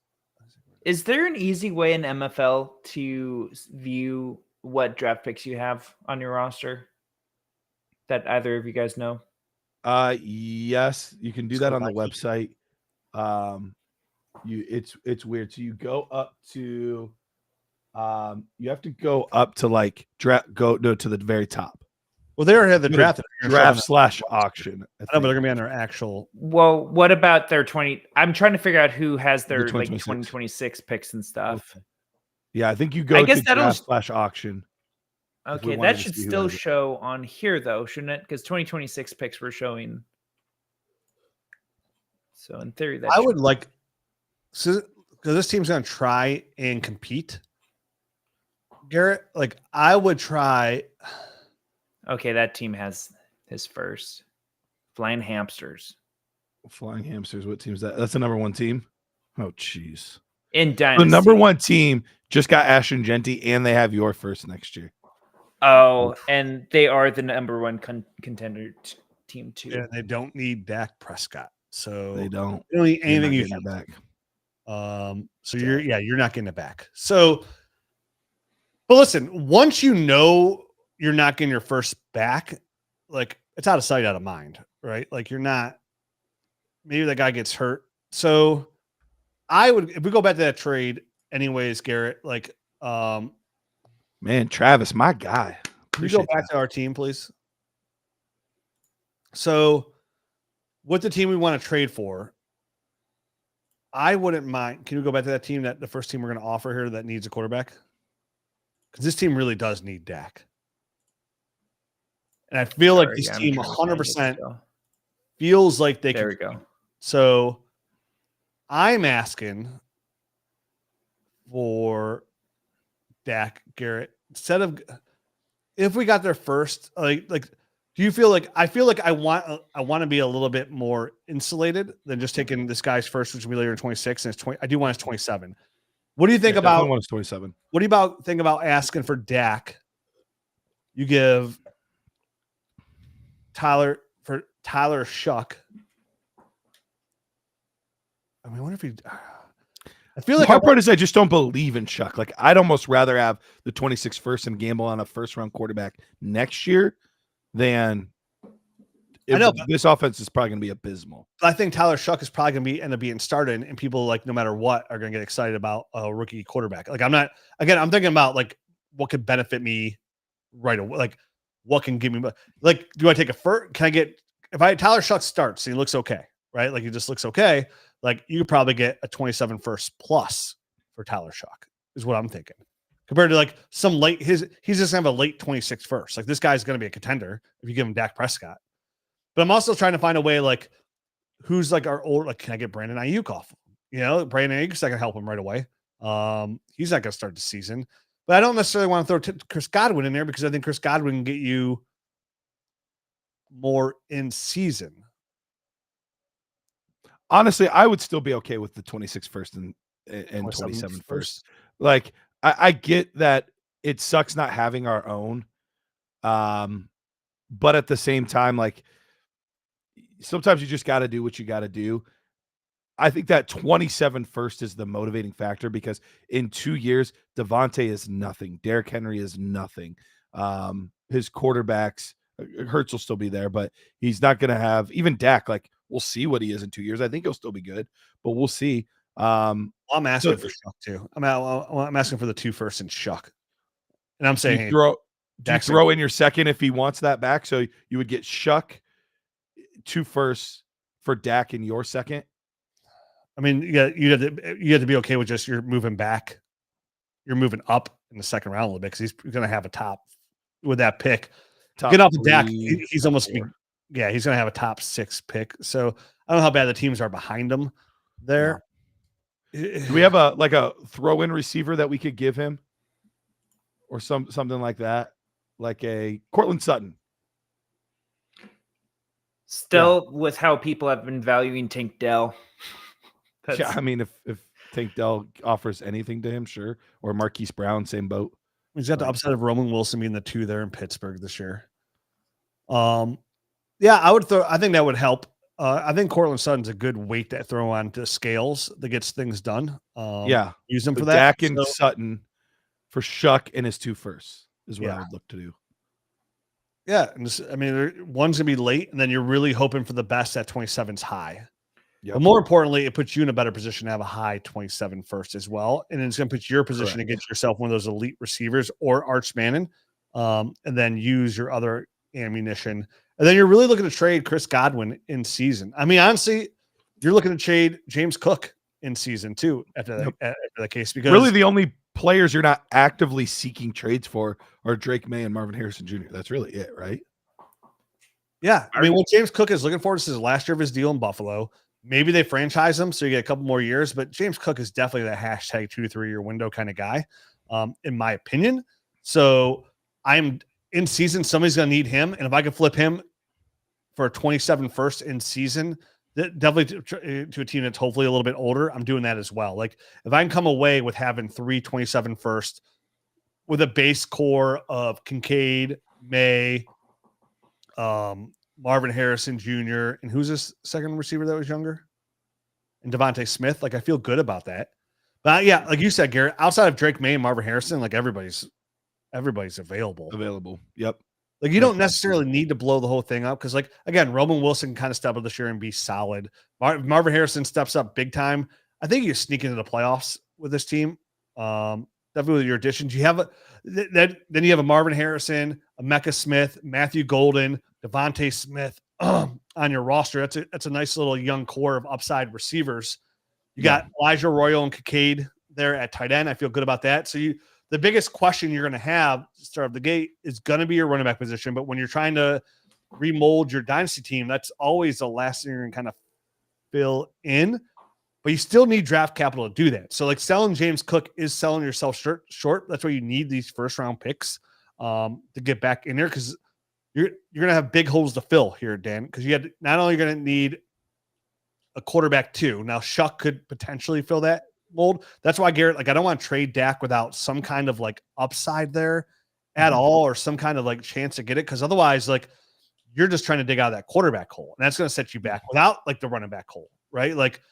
Is there an easy way in MFL to view what draft picks you have on your roster that either of you guys know? Yes, you can do that on the website. It's weird. So you go up to you have to go up to like to the very top. Well, they already had the draft /auction. I know, but they're gonna be on their actual. Well, what about their 20? I'm trying to figure out who has their like 2026. 2026 picks and stuff. Okay. Yeah, I think you go I guess to that'll draft/auction. Okay, that should still show on here though, shouldn't it? Because 2026 picks were showing. So in theory, that I would like, so because this team's gonna try and compete. Garrett, like I would try. Okay, that team has his first. Flying Hamsters. Flying Hamsters. What team is that? That's the number one team. Oh, jeez. In Dynasty. The number one team just got Ashton Genty, and they have your first next year. Oh, and they are the number one contender team too. Yeah, they don't need Dak Prescott, so They don't need anything you get back. So you're not getting it back. So, but listen, once you know you're not getting your first back, like it's out of sight, out of mind, right? Like you're not. Maybe that guy gets hurt. So, I would, if we go back to that trade, anyways, Garrett, like, man, Travis, my guy. Can you go back to our team, please? So, what the team we want to trade for, I wouldn't mind. Can you go back to that team, that the first team we're going to offer here that needs a quarterback? Because this team really does need Dak. And I feel like this team 100% feels like they can. There we go. So, I'm asking for Dak, Garrett, instead of, if we got there first, like do you feel like, I feel like I want to be a little bit more insulated than just taking this guy's first, which will be later in 26, and it's 20. I do want his 27. What do you think about 27? What do you think about asking for Dak? You give Tyler Shuck. I mean, I wonder if he. I feel The like hard part is I just don't believe in Shuck. Like, I'd almost rather have the 26th first and gamble on a first round quarterback next year than I know, but this offense is probably going to be abysmal. I think Tyler Shuck is probably going to end up being started, and people like no matter what are going to get excited about a rookie quarterback. Like I'm thinking about like what could benefit me right away. Like what can give me like, do I take a first? Can I get if Tyler Shuck starts and he looks okay, right? Like he just looks okay. Like you could probably get a 27 first plus for Tyler Shuck is what I'm thinking. Compared to like some late he's just gonna have a late 26 first. Like this guy's gonna be a contender if you give him Dak Prescott. But I'm also trying to find a way like who's like our old like can I get Brandon Ayuk off? You know, Brandon Ayuk's not gonna help him right away. He's not gonna start the season. But I don't necessarily want to throw Chris Godwin in there because I think Chris Godwin can get you more in season. Honestly, I would still be okay with the 26th first and 27th first. Like, I get that it sucks not having our own. But at the same time, like, sometimes you just got to do what you got to do. I think that 27 first is the motivating factor because in 2 years, Devontae is nothing. Derrick Henry is nothing. His quarterbacks, Hurts will still be there, but he's not going to have even Dak. Like, we'll see what he is in 2 years. I think he'll still be good, but we'll see. I'm asking for Shuck too. I'm asking for the 2 first and Shuck, and I'm saying do you throw in your second if he wants that back? So you would get Shuck 2 firsts for Dak in your second. I mean, yeah, you have to be okay with just you're moving back, you're moving up in the second round a little bit because he's going to have a top with that pick. Get off the Dak, he's almost he's going to have a top 6 pick. So I don't know how bad the teams are behind him there. Do we have a throw-in receiver that we could give him, or something like that, like a Cortland Sutton? Still, with how people have been valuing Tank Dell. Yeah, I mean, if Tank Dell offers anything to him, sure. Or Marquise Brown, same boat. He's got the upside of Roman Wilson being the 2 there in Pittsburgh this year. Yeah, I think that would help. I think Cortland Sutton's a good weight to throw on to scales that gets things done. Use them for that. Dak and Sutton for Shuck and his 2 firsts is what I would look to do. Yeah, and one's gonna be late, and then you're really hoping for the best at 27's high. Yep. But more importantly, it puts you in a better position to have a high 27 first as well. And it's going to put your position to get yourself one of those elite receivers or Arch Manning, and then use your other ammunition. And then you're really looking to trade Chris Godwin in season. I mean, honestly, you're looking to trade James Cook in season too after the case. Because really the only players you're not actively seeking trades for are Drake May and Marvin Harrison Jr. That's really it, right? Yeah. I mean, what James Cook is looking for, this is the last year of his deal in Buffalo. Maybe they franchise him so you get a couple more years, but James Cook is definitely that hashtag 2 to 3 year window kind of guy, in my opinion. So I'm in season. Somebody's going to need him. And if I can flip him for a 27 first in season, definitely to a team that's hopefully a little bit older, I'm doing that as well. Like if I can come away with having 3 27 first with a base core of Kincaid, May, Marvin Harrison Jr. and who's this second receiver that was younger? And Devontae Smith. Like I feel good about that. But yeah, like you said, Garrett, outside of Drake May and Marvin Harrison, like everybody's available. Yep. Like you don't necessarily need to blow the whole thing up because, like, again, Roman Wilson can kind of step up this year and be solid. Marvin Harrison steps up big time. I think you sneak into the playoffs with this team. Definitely with your additions. You have then you have a Marvin Harrison, a Mecca Smith, Matthew Golden, Devontae Smith on your roster. That's a nice little young core of upside receivers. You got Elijah Royal and Kincaid there at tight end. I feel good about that. So the biggest question you're going to have to start the gate is going to be your running back position. But when you're trying to remold your dynasty team, that's always the last thing you're going to kind of fill in. But you still need draft capital to do that. So like selling James Cook is selling yourself short. That's why you need these first round picks to get back in there because you're going to have big holes to fill here, Dan, because you had not only going to need a quarterback too. Now Shuck could potentially fill that mold. That's why, Garrett, like I don't want to trade Dak without some kind of like upside there at all or some kind of like chance to get it. Because otherwise, like you're just trying to dig out that quarterback hole. And that's going to set you back without like the running back hole, right? Like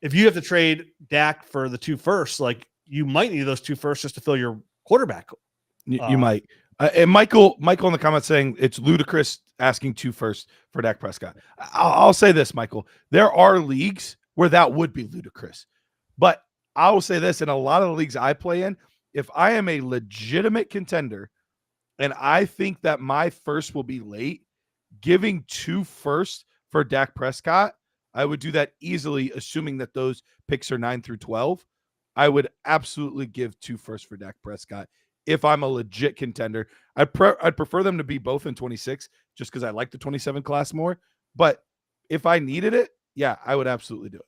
if you have to trade Dak for the 2 firsts, like you might need those 2 firsts just to fill your quarterback. You might. And Michael in the comments saying it's ludicrous asking 2 firsts for Dak Prescott. I'll say this, Michael. There are leagues where that would be ludicrous. But I will say this, in a lot of the leagues I play in, if I am a legitimate contender and I think that my first will be late, giving 2 firsts for Dak Prescott, I would do that easily, assuming that those picks are 9 through 12. I would absolutely give 2 firsts for Dak Prescott if I'm a legit contender. I'd prefer them to be both in 26 just because I like the 27 class more. But if I needed it, yeah, I would absolutely do it.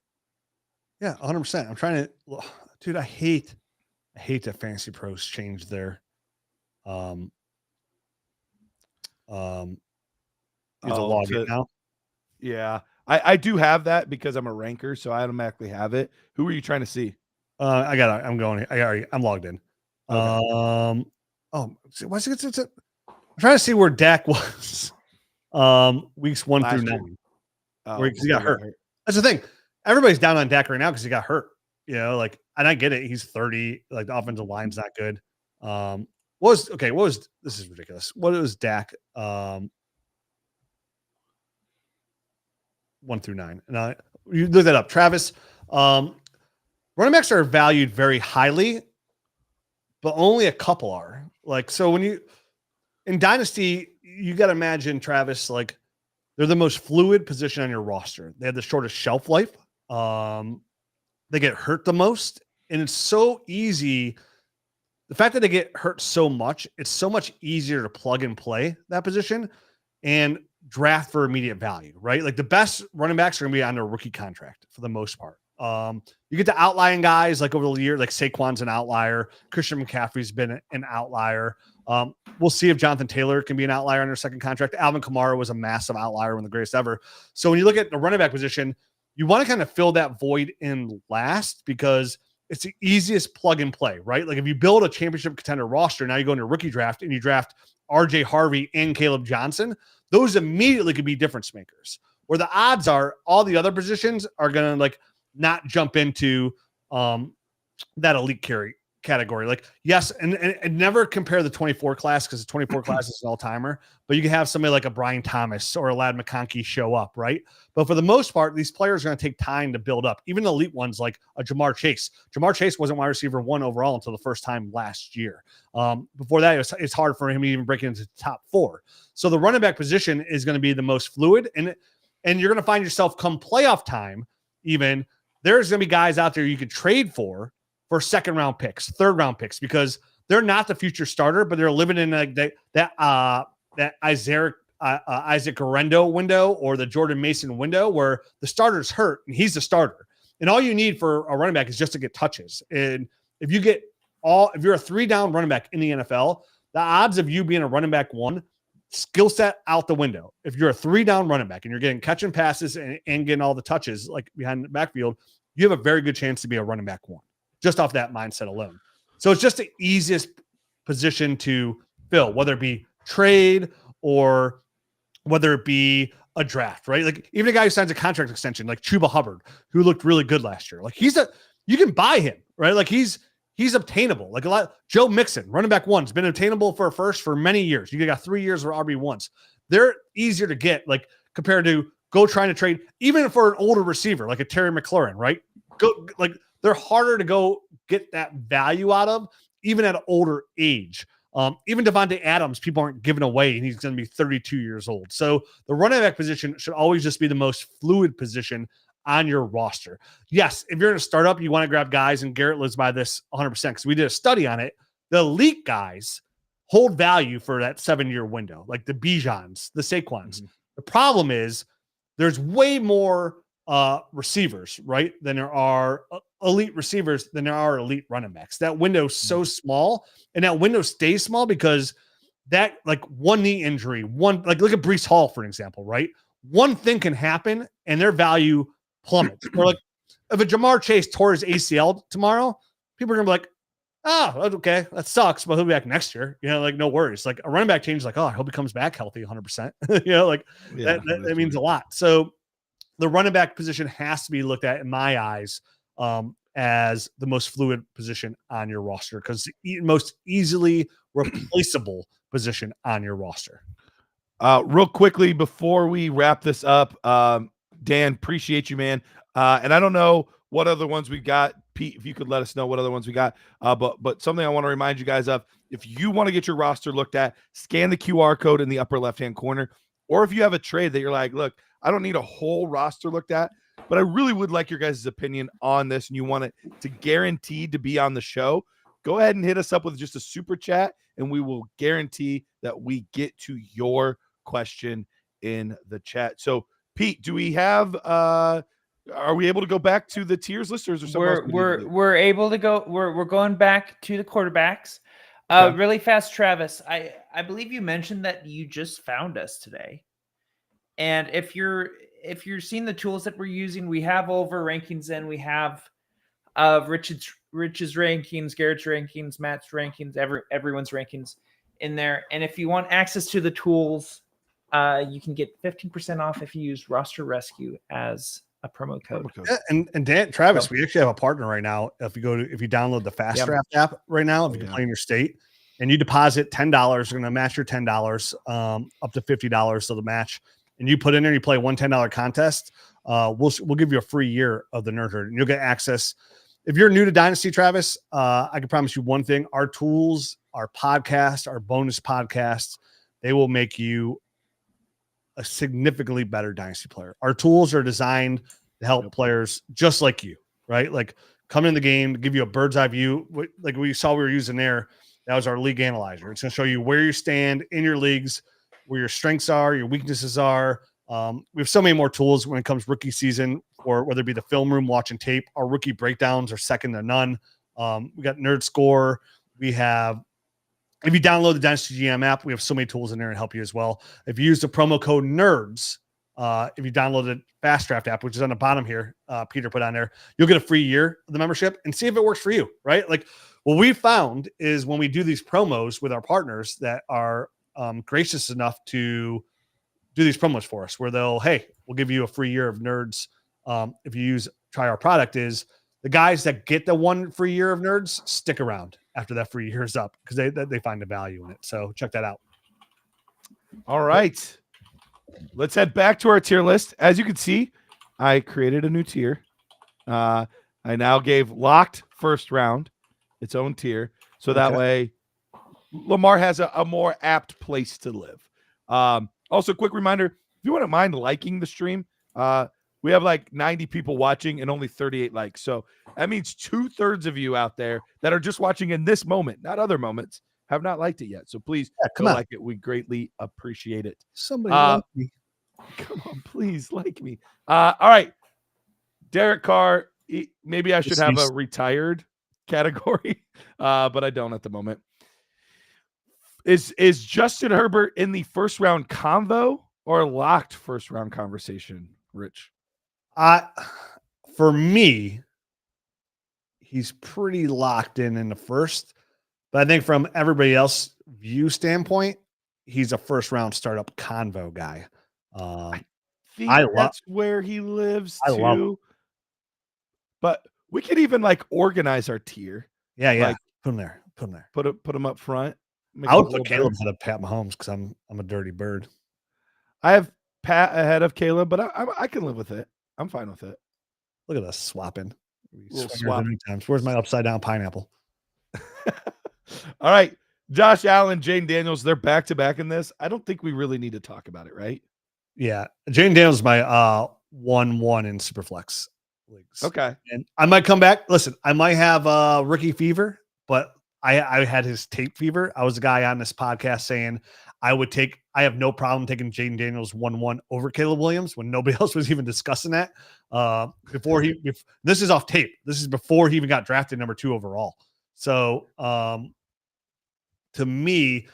Yeah, 100%. I'm trying to, dude, I hate that Fantasy Pros changed their you have to log in now. Yeah. I do have that because I'm a ranker, so I automatically have it. Who are you trying to see? I'm logged in. Okay. I'm trying to see where Dak was weeks 1 through 9. Where he got hurt. That's the thing. Everybody's down on Dak right now because he got hurt. You know, like, and I get it. He's 30. Like, the offensive line's not good. This is ridiculous. What was Dak 1 through 9? And you look that up. Travis, running backs are valued very highly, but only a couple are. Like, so when you in Dynasty, you got to imagine, Travis, like, they're the most fluid position on your roster. They have the shortest shelf life. They get hurt the most, and it's so easy. The fact that they get hurt so much, it's so much easier to plug and play that position and draft for immediate value, right? Like, the best running backs are going to be on a rookie contract for the most part. You get the outlying guys like over the year, like Saquon's an outlier. Christian McCaffrey's been an outlier. We'll see if Jonathan Taylor can be an outlier on their second contract. Alvin Kamara was a massive outlier, one of the greatest ever. So when you look at the running back position, you want to kind of fill that void in last because it's the easiest plug and play, right? Like, if you build a championship contender roster, now you go into a rookie draft and you draft RJ Harvey and Caleb Johnson, those immediately could be difference makers. Where the odds are all the other positions are going to, like, not jump into that elite category. Like, yes, and never compare the 24 class because the 24 class is an all-timer, but you can have somebody like a Brian Thomas or a Ladd McConkey show up, right? But for the most part, these players are going to take time to build up. Even the elite ones like a Jamar Chase. Jamar Chase wasn't wide receiver 1 overall until the first time last year. Before that, it's hard for him to even break into the top 4. So the running back position is going to be the most fluid, and you're going to find yourself come playoff time even, there's going to be guys out there you could trade for second round picks, third round picks, because they're not the future starter, but they're living in like that Isaac Guerrero window or the Jordan Mason window where the starter's hurt and he's the starter. And all you need for a running back is just to get touches. And if you're a 3-down running back in the NFL, the odds of you being a running back 1 skill set out the window. If you're a 3-down running back and you're getting catching passes and getting all the touches like behind the backfield, you have a very good chance to be a running back 1 just off that mindset alone. So it's just the easiest position to fill, whether it be trade or whether it be a draft, right? Like, even a guy who signs a contract extension, like Chuba Hubbard, who looked really good last year. Like, you can buy him, right? Like, he's obtainable. Like, Joe Mixon, running back 1, has been obtainable for a first for many years. You got 3 years for RB1s. They're easier to get, like, compared to go trying to trade, even for an older receiver, like a Terry McLaurin, right? They're harder to go get that value out of, even at an older age. Even Devontae Adams, people aren't giving away, and he's going to be 32 years old. So the running back position should always just be the most fluid position on your roster. Yes, if you're in a startup, you want to grab guys, and Garrett lives by this 100% because we did a study on it. The elite guys hold value for that 7-year window, like the Bijans, the Saquons. Mm-hmm. The problem is there's way more receivers, right, than there are elite receivers than there are elite running backs. That window's so small, and that window stays small because that, like, one knee injury, look at Breece Hall, for example, right? One thing can happen and their value plummets. Or like if a Jamar Chase tore his ACL tomorrow, people are gonna be like, oh, okay, that sucks, but he'll be back next year. You know, like, no worries. Like, a running back change, like, oh, I hope he comes back healthy 100%. You know, like, that means a lot. So the running back position has to be looked at, in my eyes, as the most fluid position on your roster, because the most easily replaceable position on your roster. Real quickly before we wrap this up, Dan, appreciate you, man. And I don't know what other ones we got. Pete, if you could let us know what other ones we got. But something I want to remind you guys of, if you want to get your roster looked at, scan the QR code in the upper left-hand corner. Or if you have a trade that you're like, look, I don't need a whole roster looked at, but I really would like your guys' opinion on this, and you want it to guaranteed to be on the show, go ahead and hit us up with just a super chat, and we will guarantee that we get to your question in the chat. So, Pete, do we have are we able to go back to the tiers list, or is there something else we're able to go? We're going back to the quarterbacks. Okay. Really fast, Travis. I believe you mentioned that you just found us today, and if you're seeing the tools that we're using, we have all of our rankings in. We have Rich's rankings, Garrett's rankings, Matt's rankings, everyone's rankings in there. And if you want access to the tools, you can get 15% off if you use Roster Rescue as a promo code. Yeah, and Dan, Travis, we actually have a partner right now. If you download the Fast Draft app right now, if you can play in your state and you deposit $10, they're going to match your $10 up to $50 of the match. And you put in there, you play one $10 contest. We'll give you a free year of the Nerd Herd, and you'll get access. If you're new to Dynasty, Travis, I can promise you one thing: our tools, our podcast, our bonus podcasts, they will make you a significantly better Dynasty player. Our tools are designed to help players just like you, right? Like come in the game, give you a bird's eye view. Like we saw we were using there, that was our league analyzer. It's going to show you where you stand in your leagues, where your strengths are, your weaknesses are. We have so many more tools when it comes rookie season, or whether it be the film room, watching tape. Our rookie breakdowns are second to none. We got Nerd Score. We have, if you download the Dynasty GM app, we have so many tools in there to help you as well. If you use the promo code NERDS, if you download the Fast Draft app, which is on the bottom here, Peter put on there, you'll get a free year of the membership and see if it works for you, right? Like what we found is when we do these promos with our partners that are gracious enough to do these promos for us, where they'll, hey, we'll give you a free year of Nerds if you try our product, is the guys that get the one free year of Nerds stick around after that free year is up because they find the value in it. So check that out. All right. Let's head back to our tier list. As you can see, I created a new tier. I now gave locked first round its own tier. So that way Lamar has a more apt place to live. Also, quick reminder, if you wouldn't mind liking the stream, we have like 90 people watching and only 38 likes. So that means 2/3 of you out there that are just watching in this moment, not other moments, have not liked it yet. So please go like it. We greatly appreciate it. Somebody like me. Come on, please like me. All right. Derek Carr, maybe I should have a retired category, but I don't at the moment. Is Justin Herbert in the first round convo or locked first round conversation, Rich? For me, he's pretty locked in the first, but I think from everybody else view standpoint, he's a first round startup convo guy. I think that's where he lives too. But we could even like organize our tier. Yeah. Like, put him there. Put him up front. I would put Caleb ahead of Pat Mahomes because I'm a dirty bird. I have Pat ahead of Caleb, but I can live with it. I'm fine with it. Look at us swapping. Swap. Where's my upside down pineapple? All right. Josh Allen, Jane Daniels, they're back to back in this. I don't think we really need to talk about it, right? Yeah. Jane Daniels is my 1-1 in Superflex leagues. Okay. And I might come back. Listen, I might have rookie fever, but I had his tape fever. I was the guy on this podcast saying I have no problem taking Jaden Daniels 1-1 over Caleb Williams when nobody else was even discussing that. This is off tape. This is before he even got drafted number 2 overall. So to me,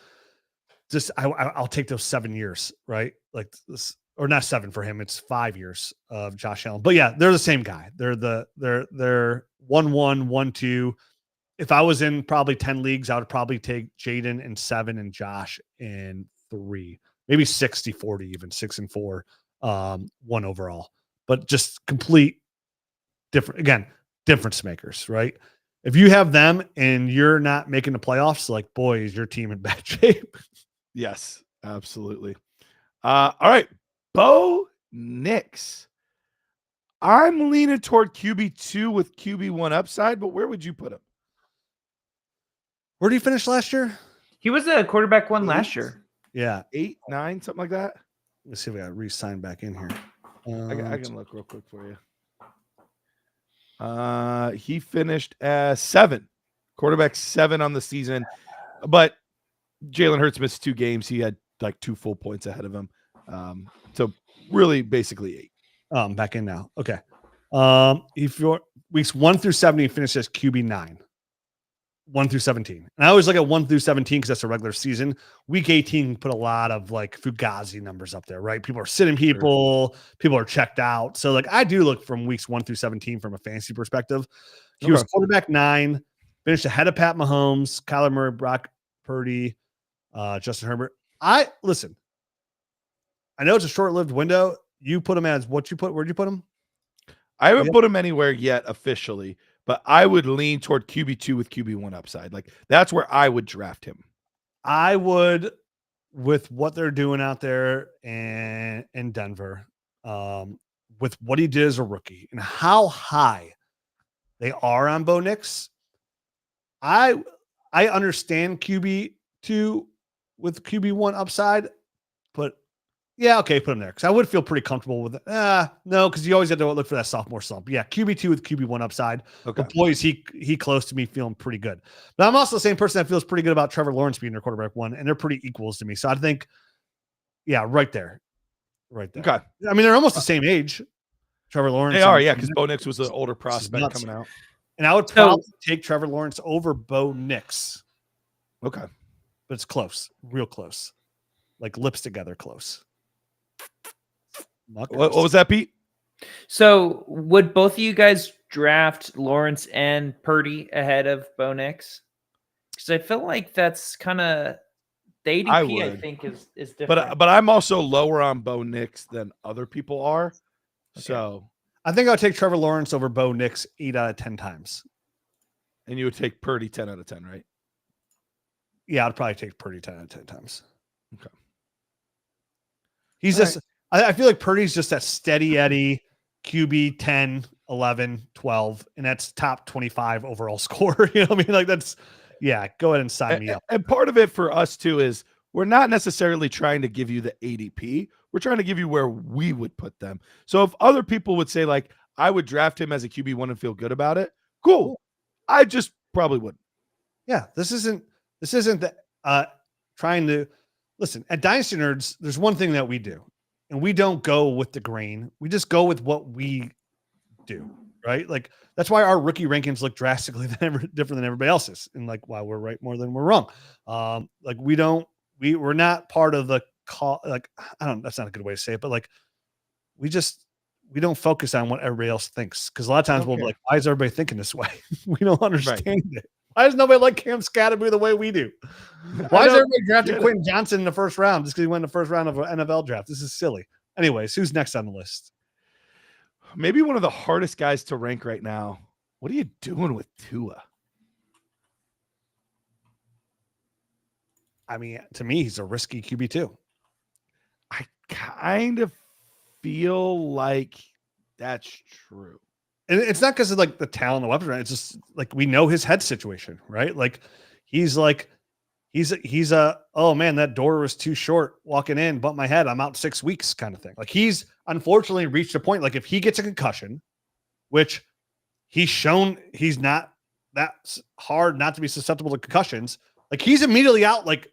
just I'll take those 7 years, right? Like this, or not 7 for him. It's 5 years of Josh Allen. But yeah, they're the same guy. They're 1-1, 1-2. If I was in probably 10 leagues, I would probably take Jaden in 7 and Josh in 3, maybe 60-40, even 6 and 4, 1 overall. but just complete difference makers, right? If you have them and you're not making the playoffs, like, boy, is your team in bad shape. Yes, absolutely. All right. Bo Nix. I'm leaning toward QB2 with QB1 upside, but where would you put him? Where did he finish last year? He was a quarterback one last year. Yeah. 8, 9, something like that. Let's see if I got re-signed back in here. I can look real quick for you. He finished as 7, quarterback 7 on the season, but Jalen Hurts missed 2 games. He had like 2 full points ahead of him. So really basically 8. Back in now. Okay. If you're weeks 1 through 7, he finished as QB9. 1 through 17. And I always look at 1 through 17 because that's a regular season. Week 18 put a lot of like Fugazi numbers up there, right? People are sitting people are checked out. So like I do look from weeks 1 through 17 from a fantasy perspective. He was quarterback 9, finished ahead of Pat Mahomes, Kyler Murray, Brock Purdy, Justin Herbert. I know it's a short-lived window. You put him as what you put, where'd you put him? I haven't put him anywhere yet officially, but I would lean toward QB2 with QB1 upside. Like that's where I would draft him. I would, with what they're doing out there in Denver, with what he did as a rookie and how high they are on Bo Nix. I understand QB2 with QB1 upside, but yeah, okay, put him there because I would feel pretty comfortable with it. No, because you always have to look for that sophomore slump. Yeah, QB2 with QB1 upside. Okay. But boy, is he close to me feeling pretty good. But I'm also the same person that feels pretty good about Trevor Lawrence being their quarterback 1, and they're pretty equals to me. So I think, yeah, right there. Okay. I mean, they're almost the same age. Trevor Lawrence. They are, yeah, because Bo Nix was the older prospect coming out. And I would probably take Trevor Lawrence over Bo Nix. Okay. But it's close, real close. Like lips together close. What was that, Pete? So would both of you guys draft Lawrence and Purdy ahead of Bo Nix? Because I feel like that's kind of the ADP. I think is different. But I'm also lower on Bo Nix than other people are. Okay. So I think I'll take Trevor Lawrence over Bo Nix 8 out of 10 times. And you would take Purdy 10 out of 10, right? Yeah, I'd probably take Purdy 10 out of 10 times. Okay. He's just, I feel like Purdy's just that steady Eddie QB 10, 11, 12, and that's top 25 overall score. You know what I mean? Like that's, yeah, go ahead and sign me up. And part of it for us too is we're not necessarily trying to give you the ADP. We're trying to give you where we would put them. So if other people would say like, I would draft him as a QB1 and feel good about it, cool. I just probably wouldn't. Yeah, this isn't the, trying to listen at Dynasty Nerds. There's one thing that we do, and we don't go with the grain. We just go with what we do, right? Like that's why our rookie rankings look drastically different than everybody else's, and like why we're right more than we're wrong. Like we're not part of the call. Like I don't. That's not a good way to say it, but like we don't focus on what everybody else thinks because a lot of times we'll be like, why is everybody thinking this way? We don't understand it. Why does nobody like Cam Scatterby the way we do? Why is everybody drafting Quentin Johnson in the first round just because he won the first round of an NFL draft? This is silly. Anyways, who's next on the list? Maybe one of the hardest guys to rank right now. What are you doing with Tua? I mean, to me, he's a risky QB2. I kind of feel like that's true. And it's not because of like the talent of weapons, right? It's just like we know his head situation, right? Like he's a oh man, that door was too short walking in, bumped my head, I'm out 6 weeks kind of thing. Like he's unfortunately reached a point, like if he gets a concussion, which he's shown he's not that hard not to be susceptible to concussions, like he's immediately out. Like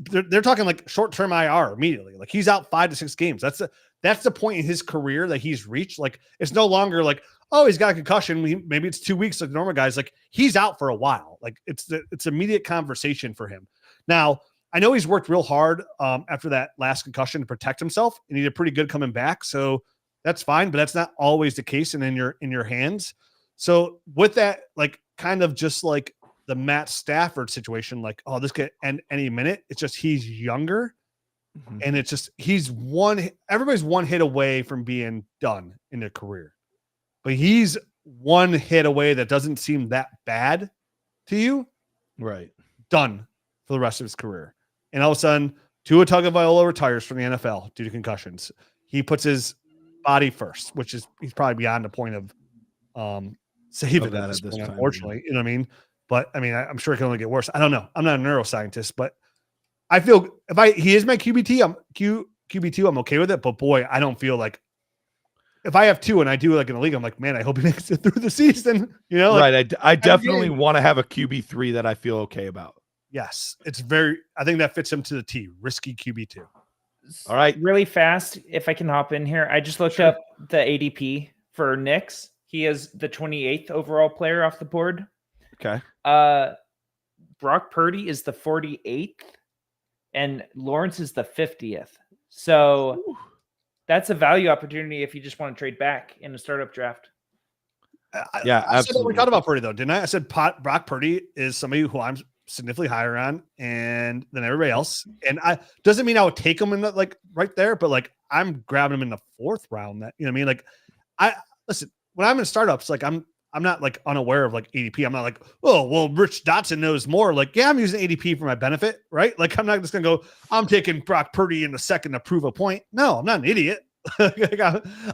they're talking like short-term IR immediately. Like he's out 5 to 6 games. That's the point in his career that he's reached. Like it's no longer like, oh, he's got a concussion. Maybe it's 2 weeks like normal guys. Like he's out for a while. Like it's immediate conversation for him. Now, I know he's worked real hard after that last concussion to protect himself, and he did pretty good coming back. So that's fine, but that's not always the case and in your hands. So with that, like kind of just like the Matt Stafford situation, like, oh, this could end any minute. It's just he's younger. Mhm. And it's just everybody's one hit away from being done in their career. But he's one hit away that doesn't seem that bad to you, Right. done for the rest of his career. And all of a sudden, Tua Tagovailoa retires from the NFL due to concussions. He puts his body first, which is he's probably beyond the point of saving that at this at this point, time, unfortunately. You know what I mean? But I mean, I'm sure it can only get worse. I don't know. I'm not a neuroscientist, but I feel he is my QB2, I'm okay with it. But boy, I don't feel like if I have two and I do like in a league, I'm like, man, I hope he makes it through the season. You know, like, right. I definitely want to have a QB3 that I feel okay about. yes, I think that fits him to the T. Risky QB2. All right. Really fast, if I can hop in here. I just looked up the ADP for Knicks. He is the 28th overall player off the board. Okay. Brock Purdy is the 48th, and Lawrence is the 50th. So that's a value opportunity if you just want to trade back in a startup draft. Yeah, I said absolutely. we talked about Purdy though, didn't I? I said Brock Purdy is somebody who I'm significantly higher on than everybody else, and I doesn't mean I would take him in the, like right there, but like I'm grabbing him in the 4th round. That, you know what I mean? Like I listen when I'm in startups, like I'm not like unaware of like ADP. I'm not like, oh well, Rich Dotson knows more. Like, yeah, I'm using ADP for my benefit, right? Like I'm not just gonna go, I'm taking Brock Purdy in the 2nd to prove a point. No, I'm not an idiot. Like,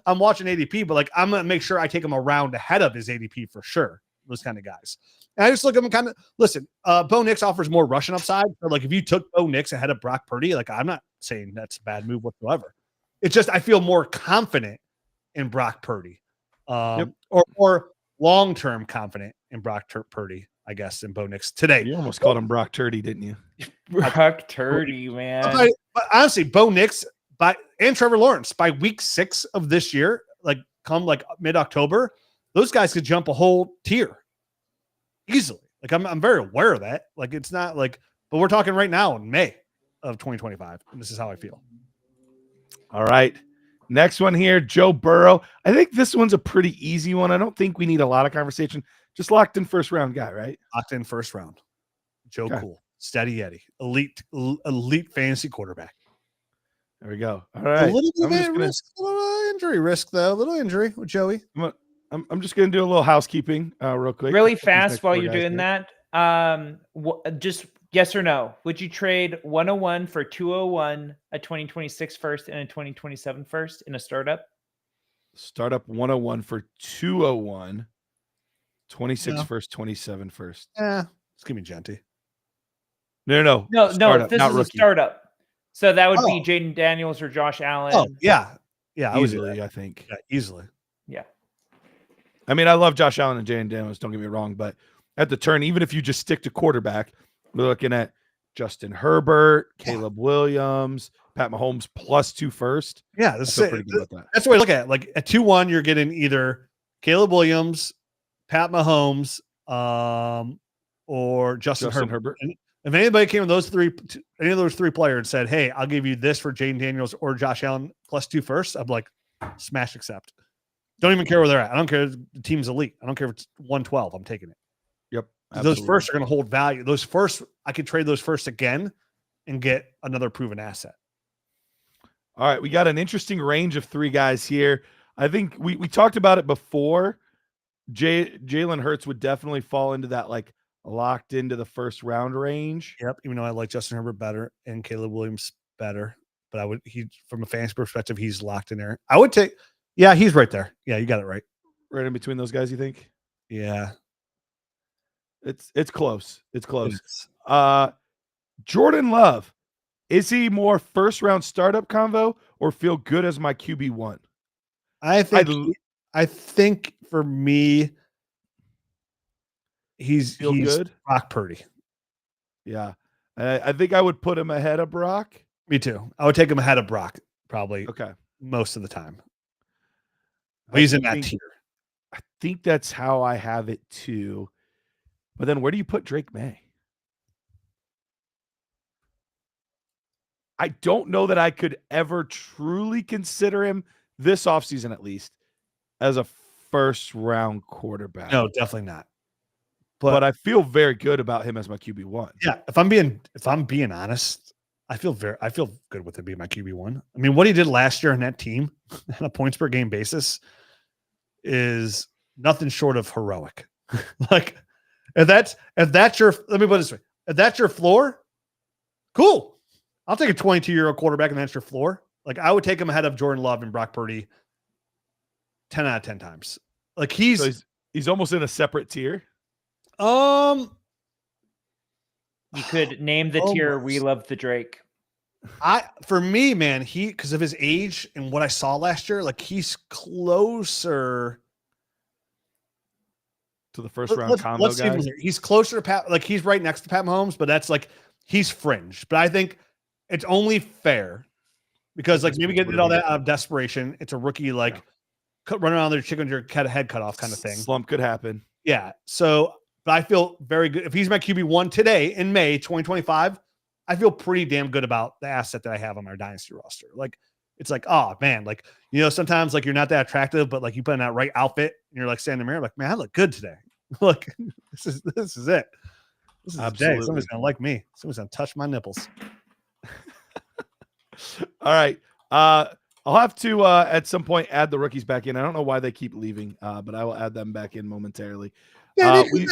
I'm watching ADP, but like I'm gonna make sure I take him around ahead of his ADP for sure. Those kind of guys. And I just look at him kind of listen. Bo Nix offers more rushing upside. So like if you took Bo Nix ahead of Brock Purdy, like I'm not saying that's a bad move whatsoever. It's just I feel more confident in Brock Purdy, or more long-term confident in Brock Purdy, I guess, in Bo Nix today. You almost called him Brock Turdy, didn't you? Brock Turdy, man. But honestly, Bo Nix and Trevor Lawrence by week 6 of this year, like come like mid-October, those guys could jump a whole tier easily. Like I'm very aware of that. Like it's not like, but we're talking right now in May of 2025, and this is how I feel. All right. Next one here, Joe Burrow. I think this one's a pretty easy one. I don't think we need a lot of conversation. Just locked in 1st round guy, right? Locked in 1st round. Joe Okay. Cool, steady Eddie, elite fantasy quarterback. There we go. All right. A little bit of little injury risk though. A little injury with Joey. I'm just going to do a little housekeeping real quick. Really These fast next while four you're guys doing here. that. Just yes or no. Would you trade 101 for 201, a 2026 first and a 2027 first in a startup? Startup 101 for 201, 26 No. first, 27 first. Yeah, just give me Genty. No. No, Startup, this not is rookie. a startup. So that would be Oh. Jaden Daniels or Josh Allen. Oh yeah, I would do Easily, that. I think. Yeah, easily. Yeah. I mean, I love Josh Allen and Jalen Daniels, don't get me wrong, but at the turn, even if you just stick to quarterback, we're looking at Justin Herbert, Caleb Williams, Pat Mahomes plus 2 first. Yeah, I feel pretty good about that. that's the way I look at it. Like at 2-1, you're getting either Caleb Williams, Pat Mahomes, or Justin Herbert. And if anybody came with any of those 3 players and said, "Hey, I'll give you this for Jaden Daniels or Josh Allen plus 2 first," I'm like, smash accept. Don't even care where they're at. I don't care if the team's elite. I don't care if it's 112. I'm taking it. Yep. Those firsts are going to hold value. Those first, I could trade those first again and get another proven asset. All right, we got an interesting range of 3 guys here. I think we talked about it before. Jalen Hurts would definitely fall into that like locked into the 1st round range. Yep. Even though I like Justin Herbert better and Caleb Williams better, but from a fan's perspective, he's locked in there. I would take, yeah, he's right there. Yeah, you got it right. Right in between those guys, you think? Yeah. It's close. It's close. Jordan Love, is he more 1st round startup convo or feel good as my QB1? I think for me, he's good. Brock Purdy. Yeah. I think I would put him ahead of Brock. Me too. I would take him ahead of Brock probably most of the time. But he's in that tier. I think that's how I have it too. But then where do you put Drake May? I don't know that I could ever truly consider him this offseason, at least, as a 1st round quarterback. No, definitely not. But I feel very good about him as my QB1. Yeah, if I'm being honest, I feel good with it being my QB1. I mean, what he did last year on that team on a points per game basis is nothing short of heroic. Like if that's your, let me put it this way. If that's your floor, cool. I'll take a 22-year-old quarterback and that's your floor. Like I would take him ahead of Jordan Love and Brock Purdy 10 out of 10 times. Like he's almost in a separate tier. You could name the tier We Love the Drake. For me, man, because of his age and what I saw last year, like he's closer to the first round combo guy. He's closer to Pat, like he's right next to Pat Mahomes, but that's like he's fringe. But I think it's only fair because like maybe getting all that out of desperation. It's a rookie running around there chicken with your head cut off kind of thing. Slump could happen. Yeah. So, but I feel very good. If he's my QB1 today in May 2025, I feel pretty damn good about the asset that I have on our Dynasty roster. Like, it's like, oh man, like, sometimes like you're not that attractive, but like you put in that right outfit and you're like standing in the mirror, like, man, I look good today. Look, this is it. This is the day. Somebody's gonna like me. Somebody's gonna touch my nipples. All right. I'll have to at some point add the rookies back in. I don't know why they keep leaving, but I will add them back in momentarily. We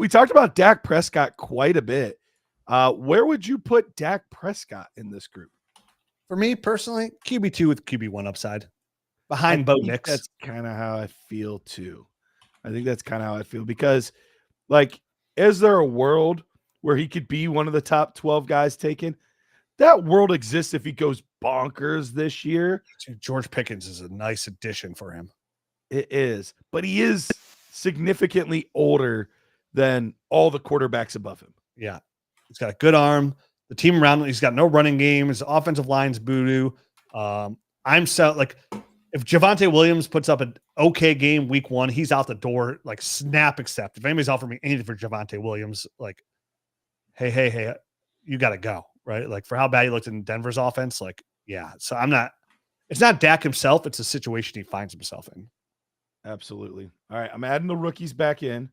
talked about Dak Prescott quite a bit. Where would you put Dak Prescott in this group? For me personally, QB2 with QB1 upside behind Bo Nix. That's kind of how I feel too. I think that's kind of how I feel because, like, is there a world where he could be one of the top 12 guys taken? That world exists if he goes bonkers this year. George Pickens is a nice addition for him. It is, but he is significantly older than all the quarterbacks above him. Yeah. He's got a good arm. The team around him, he's got no running game. His offensive line's voodoo. I'm so like, if Javonte Williams puts up an okay game week 1, he's out the door, like snap accept. If anybody's offering me anything for Javonte Williams, like, hey, you got to go, right? Like for how bad he looked in Denver's offense, like, yeah. So it's not Dak himself. It's a situation he finds himself in. Absolutely. All right. I'm adding the rookies back in.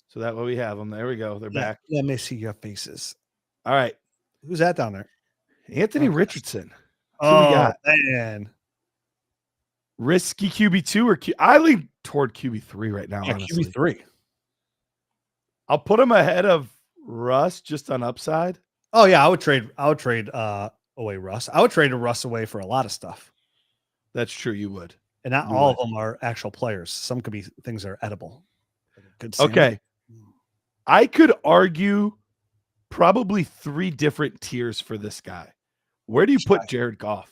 So that way we have them. There we go. They're back. Let me see your faces. All right. Who's that down there? Anthony Richardson. Oh, man. Risky QB2 or I lean toward QB3 right now. Yeah, honestly. QB3. I'll put him ahead of Russ just on upside. Oh yeah, I would trade away Russ. I would trade Russ away for a lot of stuff. That's true. You would. And not all of them are actual players. Some could be things that are edible. Good. Okay. I could argue probably 3 different tiers for this guy. Where do you put Jared Goff?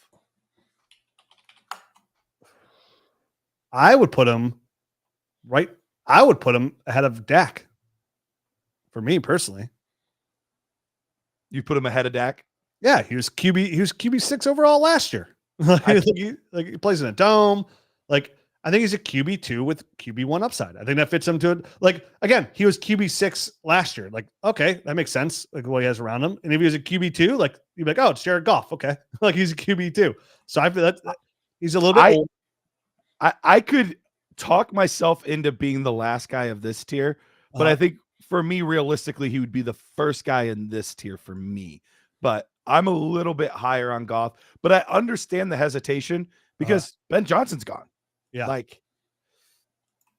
I would put him ahead of Dak. For me personally. You put him ahead of Dak? Yeah, he was QB6 overall last year. He plays in a dome. Like, I think he's a QB2 with QB1 upside. I think that fits him to it. Like, again, he was QB6 last year. Like, okay, that makes sense. Like what he has around him. And if he was a QB2, like you'd be like, oh, it's Jared Goff. Okay. Like he's a QB2. So I feel that he's a little bit old. I could talk myself into being the last guy of this tier, but I think for me, realistically, he would be the first guy in this tier for me. But I'm a little bit higher on Goff, but I understand the hesitation because Ben Johnson's gone. Yeah. Like,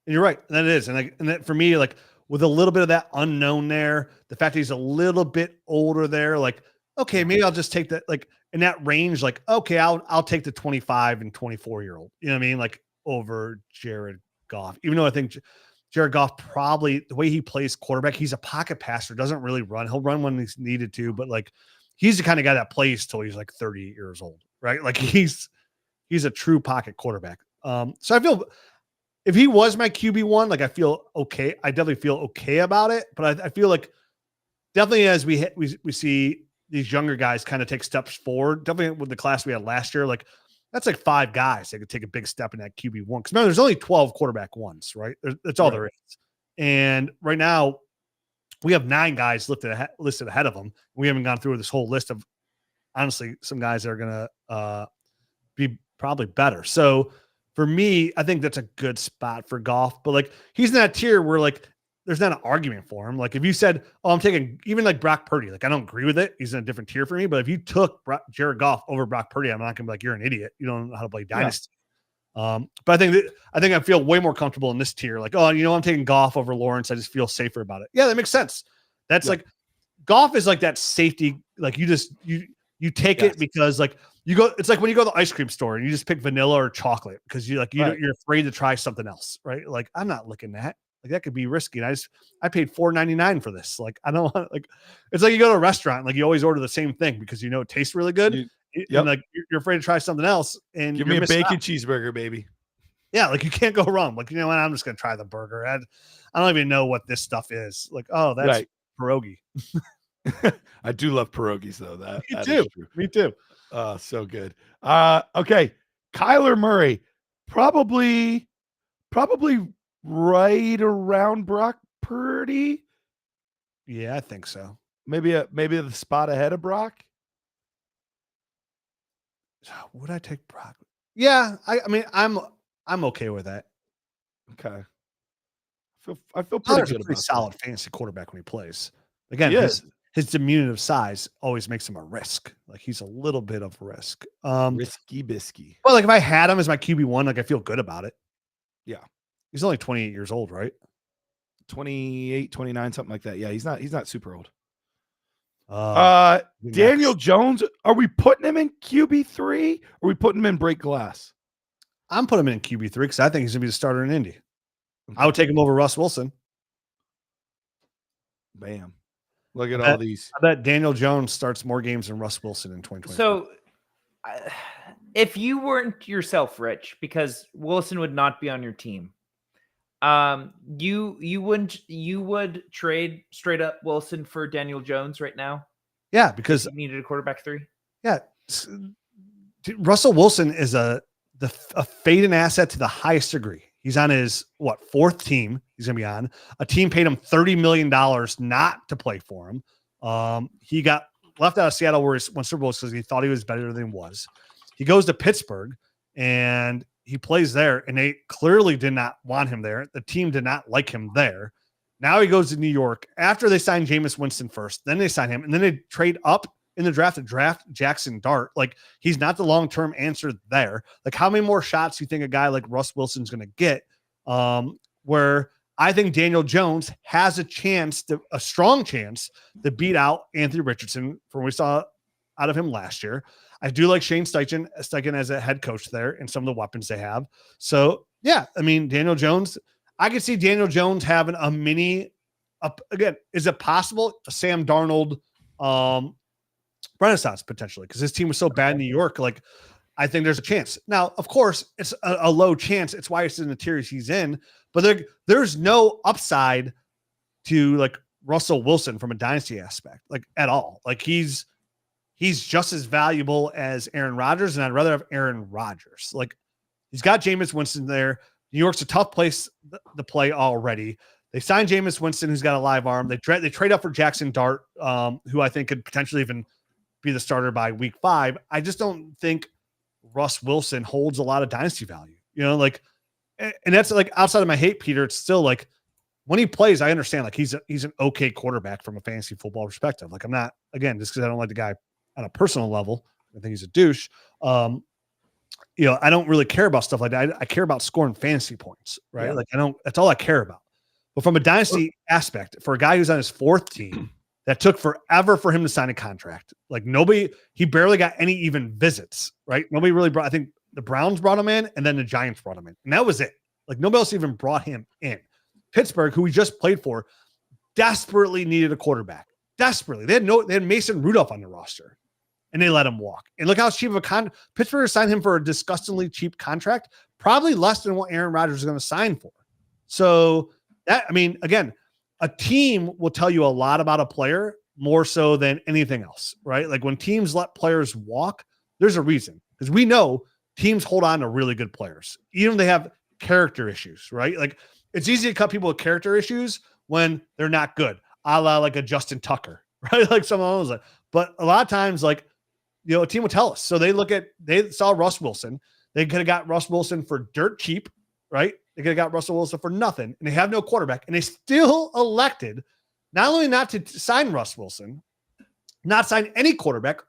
and you're right. And that is. And that for me, like with a little bit of that unknown there, the fact that he's a little bit older there, like, okay, maybe I'll just take that, like in that range, like, okay, I'll take the 25 and 24-year-old, you know what I mean? Like over Jared Goff, even though I think Jared Goff probably the way he plays quarterback, he's a pocket passer, doesn't really run. He'll run when he's needed to, but like he's the kind of guy that plays till he's like 38 years old, right? Like he's a true pocket quarterback. So I feel if he was my QB1, like I feel okay. I definitely feel okay about it, but I feel like definitely as we see these younger guys kind of take steps forward, definitely with the class we had last year, like that's like 5 guys that could take a big step in that QB1. Because remember, there's only 12 quarterback ones, right? That's all there is. And right now, we have 9 guys listed ahead of them. We haven't gone through this whole list of, honestly, some guys that are going to be probably better. So for me, I think that's a good spot for Goff. But like he's in that tier where like there's not an argument for him. Like if you said, "Oh, I'm taking even like Brock Purdy," like I don't agree with it. He's in a different tier for me. But if you took Jared Goff over Brock Purdy, I'm not gonna be like, "You're an idiot. You don't know how to play Dynasty." But I think I feel way more comfortable in this tier. Like, oh, I'm taking Goff over Lawrence. I just feel safer about it. Yeah, that makes sense. That's like Goff is like that safety. Like you take it because like you go. It's like when you go to the ice cream store and you just pick vanilla or chocolate because you're afraid to try something else, right? Like I'm not licking that. Like that could be risky. And I paid $4.99 for this. Like I don't want it's like you go to a restaurant, like you always order the same thing because it tastes really good. And like you're afraid to try something else. And give me a bacon cheeseburger, baby. Yeah, like you can't go wrong. Like, what? I'm just gonna try the burger. I don't even know what this stuff is. Like, oh, that's pierogi. I do love pierogies though. Me too. Me too. So good. Okay. Kyler Murray, probably right around Brock Purdy. Yeah, I think so. Maybe the spot ahead of Brock. Would I take Brock? Yeah, I mean, I'm okay with that. Okay. I feel pretty good about about solid fantasy quarterback when he plays. Again, his diminutive size always makes him a risk. Like he's a little bit of risk. Risky bisky. Well, like if I had him as my QB1, like I feel good about it. Yeah. He's only 28 years old, right? 28, 29, something like that. Yeah, he's not super old. Daniel Daniel Jones, are we putting him in QB3 or are we putting him in break glass? I'm putting him in QB3 because I think he's gonna be the starter in Indy. Okay. I would take him over Russ Wilson. Bam. Look at all these. I bet Daniel Jones starts more games than Russ Wilson in 2020. So if you weren't yourself, Rich, because Wilson would not be on your team, you would trade straight up Wilson for Daniel Jones right now? Yeah, because you needed a quarterback 3. Yeah, Russell Wilson is a fading asset to the highest degree. He's on his fourth team. He's gonna be on a team paid him $30 million not to play for him. He got left out of Seattle where he won Super Bowls because he thought he was better than he was. He goes to Pittsburgh and he plays there, and they clearly did not want him there. The team did not like him there. Now he goes to New York after they signed Jameis Winston first. Then they sign him, and then they trade up in the draft to draft Jackson Dart. Like he's not the long-term answer there. Like how many more shots do you think a guy like Russ Wilson's going to get? Where I think Daniel Jones has a strong chance to beat out Anthony Richardson from what we saw out of him last year. I do like Shane Steichen as a head coach there and some of the weapons they have. So yeah, I mean, Daniel Jones, I could see Daniel Jones having again, is it possible a Sam Darnold renaissance potentially? Because his team was so bad in New York. Like I think there's a chance. Now, of course, it's a low chance. It's why it's in the tiers he's in, but there's no upside to like Russell Wilson from a dynasty aspect, like at all. Like he's just as valuable as Aaron Rodgers, and I'd rather have Aaron Rodgers. Like he's got Jameis Winston there. New York's a tough place to play already. They signed Jameis Winston, who's got a live arm. They trade up for Jackson Dart, who I think could potentially even be the starter by week 5. I just don't think Russ Wilson holds a lot of dynasty value. And that's like outside of my hate, Peter. It's still like when he plays, I understand like he's an okay quarterback from a fantasy football perspective. Like I'm not, again, just because I don't like the guy on a personal level, I think he's a douche. I don't really care about stuff like that. I care about scoring fantasy points, right? Yeah. Like that's all I care about. But from a dynasty aspect, for a guy who's on his 4th team, that took forever for him to sign a contract. Like he barely got any even visits, right? Nobody really I think the Browns brought him in and then the Giants brought him in. And that was it. Like nobody else even brought him in. Pittsburgh, who we just played for, desperately needed a quarterback. Desperately. They had Mason Rudolph on the roster. And they let him walk. And look how cheap of a Pittsburgh signed him for a disgustingly cheap contract, probably less than what Aaron Rodgers is going to sign for. So again, a team will tell you a lot about a player more so than anything else, right? Like when teams let players walk, there's a reason, because we know teams hold on to really good players, even if they have character issues, right? Like it's easy to cut people with character issues when they're not good, a la like a Justin Tucker, right? Like someone else. But a lot of times, like, a team will tell us. So they saw Russ Wilson. They could have got Russ Wilson for dirt cheap, right? They could have got Russell Wilson for nothing, and they have no quarterback, and they still elected not only not to sign Russ Wilson, not sign any quarterback,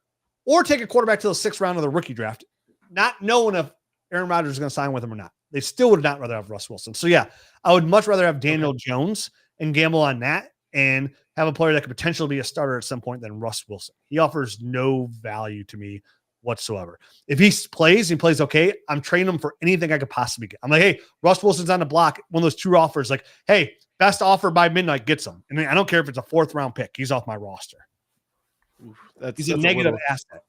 or take a quarterback to the 6th round of the rookie draft, not knowing if Aaron Rodgers is going to sign with him or not. They still would not rather have Russ Wilson. So yeah, I would much rather have Daniel Jones and gamble on that and have a player that could potentially be a starter at some point than Russ Wilson. He offers no value to me whatsoever. If he plays okay, I'm trading him for anything I could possibly get. I'm like, hey, Russ Wilson's on the block. One of those true offers, like, hey, best offer by midnight gets him. And I don't care if it's a 4th round pick. He's off my roster. He's a negative asset.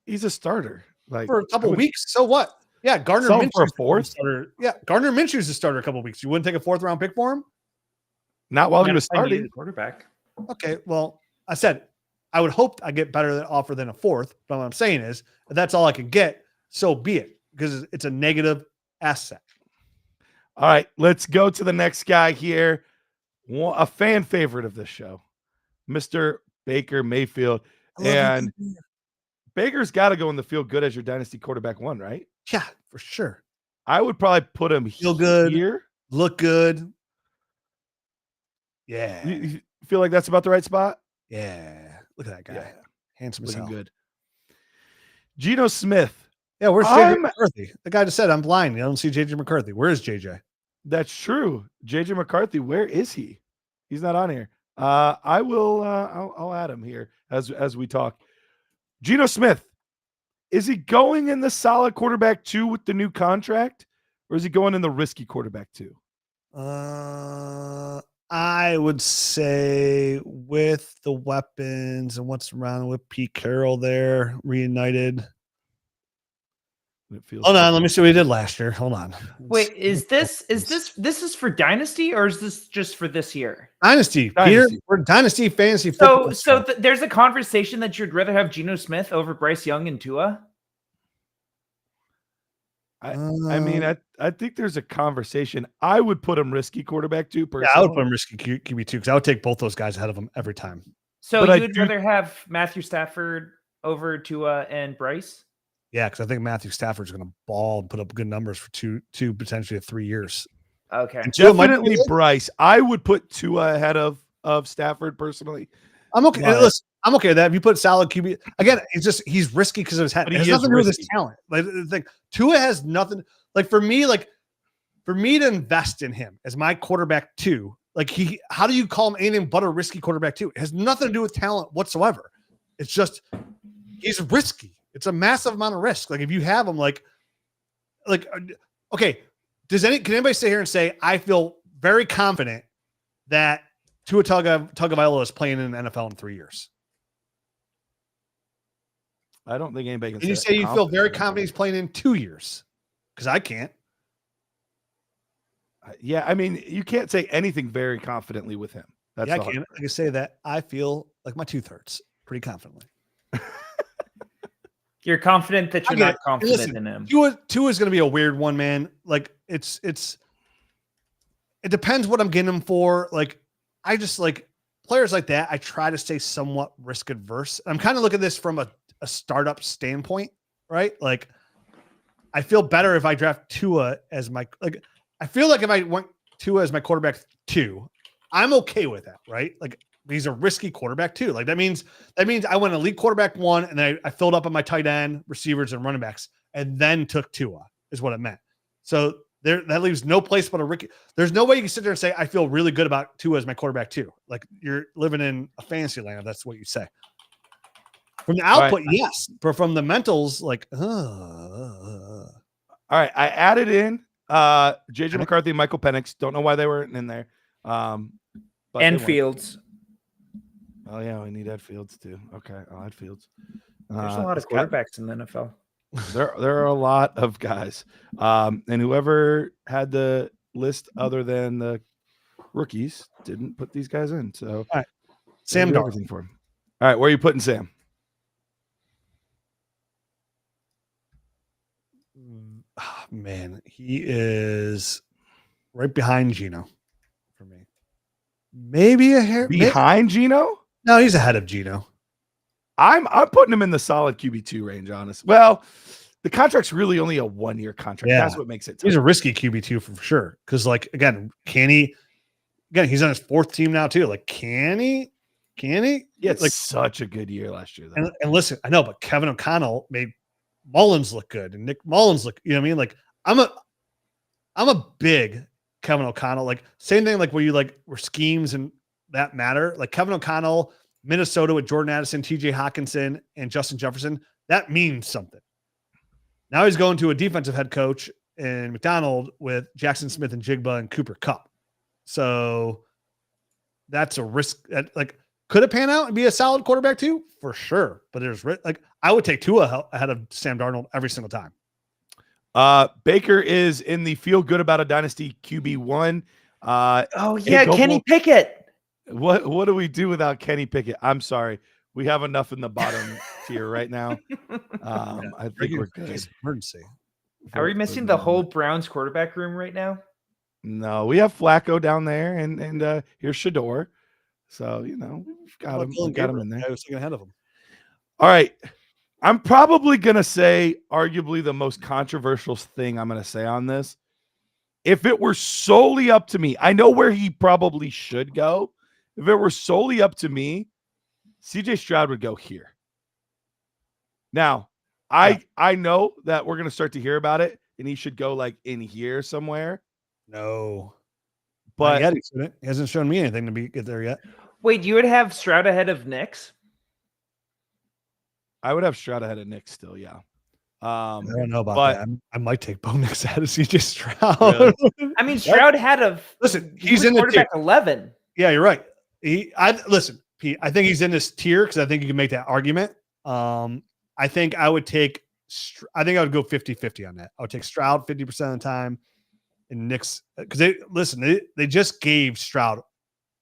He's a starter. Like for a couple of weeks. So what? Yeah, Gardner Minshew for a 4th starter. Yeah, Gardner Minshew's a starter a couple of weeks. You wouldn't take a 4th round pick for him? Not while he was starting. Quarterback. Okay, well, I said I would hope I get better offer than a 4th. But what I'm saying is, if that's all I can get, so be it, because it's a negative asset. All right, let's go to the next guy here. A fan favorite of this show, Mr. Baker Mayfield. And Baker's got to go in the field good as your dynasty quarterback 1, right? Yeah, for sure. I would probably put him feel good here. Look good. Yeah. You feel like that's about the right spot? Yeah. Look at that guy. Yeah. Handsome as hell. Good. Geno Smith. Yeah, where's JJ McCarthy? The guy just said, I'm blind. I don't see JJ McCarthy. Where is JJ? That's true. JJ McCarthy, where is he? He's not on here. I'll add him here as we talk. Geno Smith, is he going in the solid quarterback 2 with the new contract, or is he going in the risky quarterback 2? I would say with the weapons and what's around with Pete Carroll there, reunited. Hold on, let me see what he did last year. Hold on. Wait, is this for Dynasty, or is this just for this year? Dynasty. Peter, we're Dynasty fantasy football. So there's a conversation that you'd rather have Geno Smith over Bryce Young and Tua? I mean, I think there's a conversation. I would put him risky quarterback 2. Personally. Yeah, I would put him risky QB 2 because I would take both those guys ahead of him every time. So you'd rather have Matthew Stafford over Tua and Bryce? Yeah, because I think Matthew Stafford's going to ball and put up good numbers for two potentially 3 years. Okay, and definitely Bryce. I would put Tua ahead of Stafford personally. I'm okay. Listen, I'm okay with that. If you put solid QB again, he's risky because of his head. It has nothing to do with his talent. Like Tua has nothing. Like for me to invest in him as my quarterback 2, how do you call him anything but a risky quarterback 2? It has nothing to do with talent whatsoever. It's just he's risky. It's a massive amount of risk. Like if you have him, okay. Can anybody sit here and say I feel very confident that Tua Tagovailoa is playing in the NFL in 3 years? I don't think anybody can. And you say you feel very confident he's playing in 2 years? Because I can't. Yeah, I mean, you can't say anything very confidently with him. That's I can. I can say that I feel like my tooth hurts pretty confidently. You're confident that you're not confident in him. Tua is going to be a weird one, man. Like it depends what I'm getting him for. Like I just like players like that. I try to stay somewhat risk adverse. I'm kind of looking at this from a startup standpoint, right? Like I feel better if I draft Tua as my I feel like if I went Tua as my quarterback 2, I'm okay with that, right? Like he's a risky quarterback 2. Like that means I went elite quarterback 1, and then I filled up on my tight end, receivers, and running backs, and then took Tua is what it meant. So that leaves no place but a Ricky. There's no way you can sit there and say I feel really good about Tua as my quarterback 2. Like you're living in a fantasy land if that's what you say. From the output, yes, but from the mentals, like. All right, I added in JJ McCarthy and Michael Penix. Don't know why they weren't in there. And Fields. Oh yeah, we need Ed Fields too. Okay, I'll add Fields. There's a lot of quarterbacks in the NFL. There are a lot of guys. And whoever had the list other than the rookies didn't put these guys in. So all right. Sam Darnold for him. All right, where are you putting Sam? Oh, man, he is right behind Geno for me. Maybe a hair behind Geno? No, he's ahead of Geno. I'm putting him in the solid QB2 range, honestly. Well, the contract's really only a 1-year contract. Yeah. That's what makes it tough. He's a risky QB2 for sure. Because, like, again, he's on his 4th team now too. Like, can he? He had like such a good year last year, though. And listen, I know, but Kevin O'Connell made Mullins look good and Nick Mullins look, you know what I mean? Like, I'm a big Kevin O'Connell, like same thing, like where you like where schemes and that matter. Like Kevin O'Connell, Minnesota with Jordan Addison, TJ Hawkinson, and Justin Jefferson, that means something. Now he's going to a defensive head coach in McDonald with Jackson Smith and Jigba and Cooper Kupp. So that's a risk. That, like, could it pan out and be a solid quarterback too? For sure. But there's like, I would take Tua ahead of Sam Darnold every single time. Baker is in the feel good about a dynasty QB1. Oh yeah, Kenny Pickett. What do we do without Kenny Pickett? I'm sorry. We have enough in the bottom tier right now. I think we're good. Emergency. Are we missing the whole Browns quarterback room right now? No, we have Flacco down there, and here's Shador. So we've got him. We got him in there. I was thinking ahead of him. All right. I'm probably going to say arguably the most controversial thing I'm going to say on this. If it were solely up to me, I know where he probably should go. If it were solely up to me, CJ Stroud would go here. Now, I know that we're going to start to hear about it, and he should go like in here somewhere. No. But yet, he hasn't shown me anything to get there yet. Wait, you would have Stroud ahead of Knicks? I would have Stroud ahead of Nick still, yeah. I don't know about that. I might take Bo Nix ahead of CJ Stroud. Really? I mean, Stroud he's in the quarterback 11. Yeah, you're right. Listen, Pete, I think he's in this tier because I think you can make that argument. I think I would go 50-50 on that. I would take Stroud 50% of the time and Knicks because they just gave Stroud.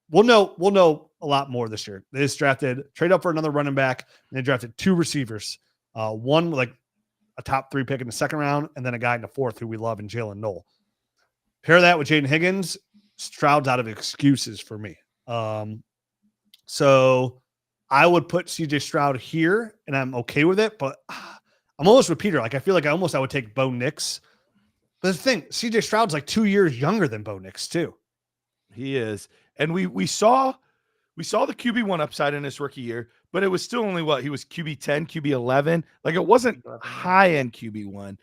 We'll know a lot more this year. They just trade up for another running back, and they drafted 2 receivers. One like a top 3 pick in the 2nd round, and then a guy in the 4th who we love in Jalen Noel. Pair that with Jaden Higgins, Stroud's out of excuses for me. So I would put CJ Stroud here, and I'm okay with it, but I'm almost with Peter. Like, I feel like I would take Bo Nix. But the thing, CJ Stroud's like 2 years younger than Bo Nix too. He is. And we saw the QB1 upside in his rookie year, but it was still only he was QB10, QB11. Like, it wasn't high-end QB1.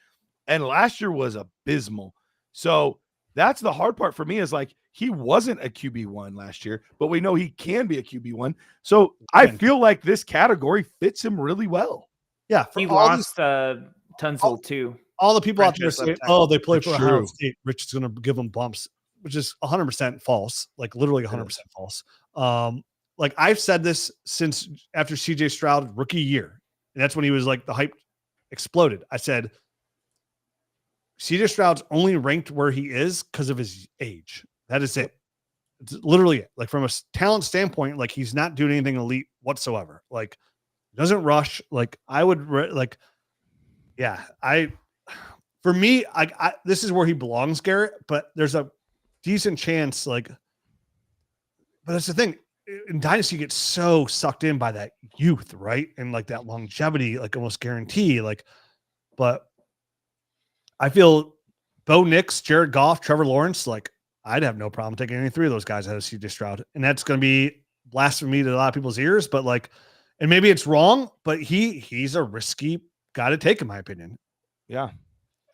And last year was abysmal. So that's the hard part for me is like he wasn't a QB1 last year, but we know he can be a QB1. So I feel like this category fits him really well. Yeah. He lost Tunsil too. All the people out there say, they play for Ohio State. Rich is going to give them bumps, which is 100% false, like literally 100% false. Like I've said this since after CJ Stroud rookie year, and that's when he was like the hype exploded. I said, CJ Stroud's only ranked where he is because of his age. That is it. It's literally it. Like from a talent standpoint, like he's not doing anything elite whatsoever. Like doesn't rush. Like I would for me, this is where he belongs, Garrett, but there's a decent chance, but that's the thing. In Dynasty, you get so sucked in by that youth, right? And like that longevity, like almost guarantee. But I feel Bo Nix, Jared Goff, Trevor Lawrence, like I'd have no problem taking any 3 of those guys out of CJ Stroud. And that's going to be blasphemy to a lot of people's ears, but and maybe it's wrong, but he's a risky guy to take, in my opinion. Yeah.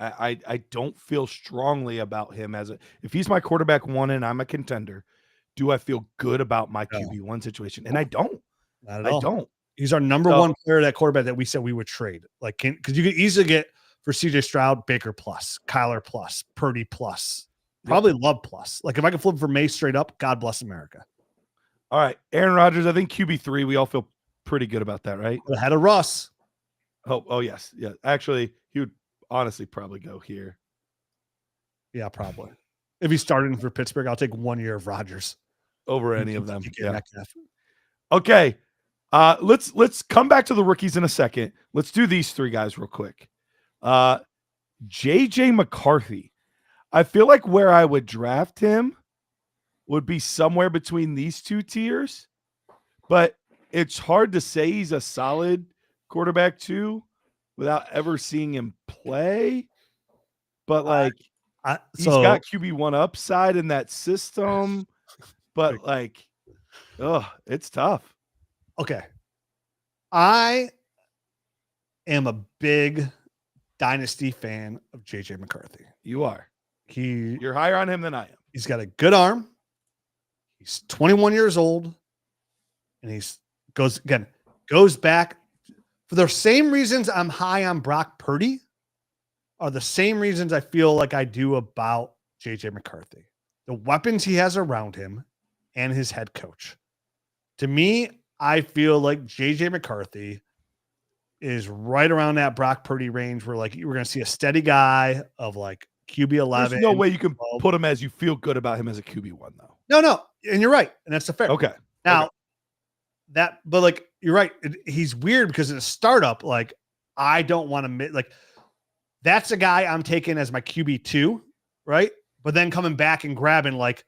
I don't feel strongly about him if he's my quarterback 1 and I'm a contender, do I feel good about my QB1 situation? And I don't. Not at all. I don't. He's our number 1 player, that quarterback that we said we would trade. Because you could easily get for CJ Stroud, Baker plus, Kyler plus, Purdy plus, probably Love plus. Like if I could flip for May straight up, God bless America. All right. Aaron Rodgers, I think QB3, we all feel pretty good about that, right? Ahead of Russ. Oh, yes. Yeah. Actually, he would honestly probably go here. Yeah, probably. If he's starting for Pittsburgh, I'll take 1 year of Rodgers over any of them. Yeah. Okay. Let's come back to the rookies in a second. Let's do these 3 guys real quick. JJ McCarthy. I feel like where I would draft him would be somewhere between these 2 tiers, but it's hard to say he's a solid quarterback 2 without ever seeing him play. But like he's so got QB1 upside in that system. But like, it's tough. okay. I am a big Dynasty fan of JJ McCarthy. You are. You're higher on him than I am. He's got a good arm. He's 21 years old. And goes back for the same reasons I'm high on Brock Purdy are the same reasons I feel like I do about JJ McCarthy. The weapons he has around him and his head coach. To me, I feel like JJ McCarthy is right around that Brock Purdy range where like we're going to see a steady guy of like QB 11. There's no way you can put him as you feel good about him as a QB1 though. No. And you're right. And that's the fair. Okay. Now but like, you're right. He's weird because in a startup, like I don't want to like, that's a guy I'm taking as my QB2, right? But then coming back and grabbing like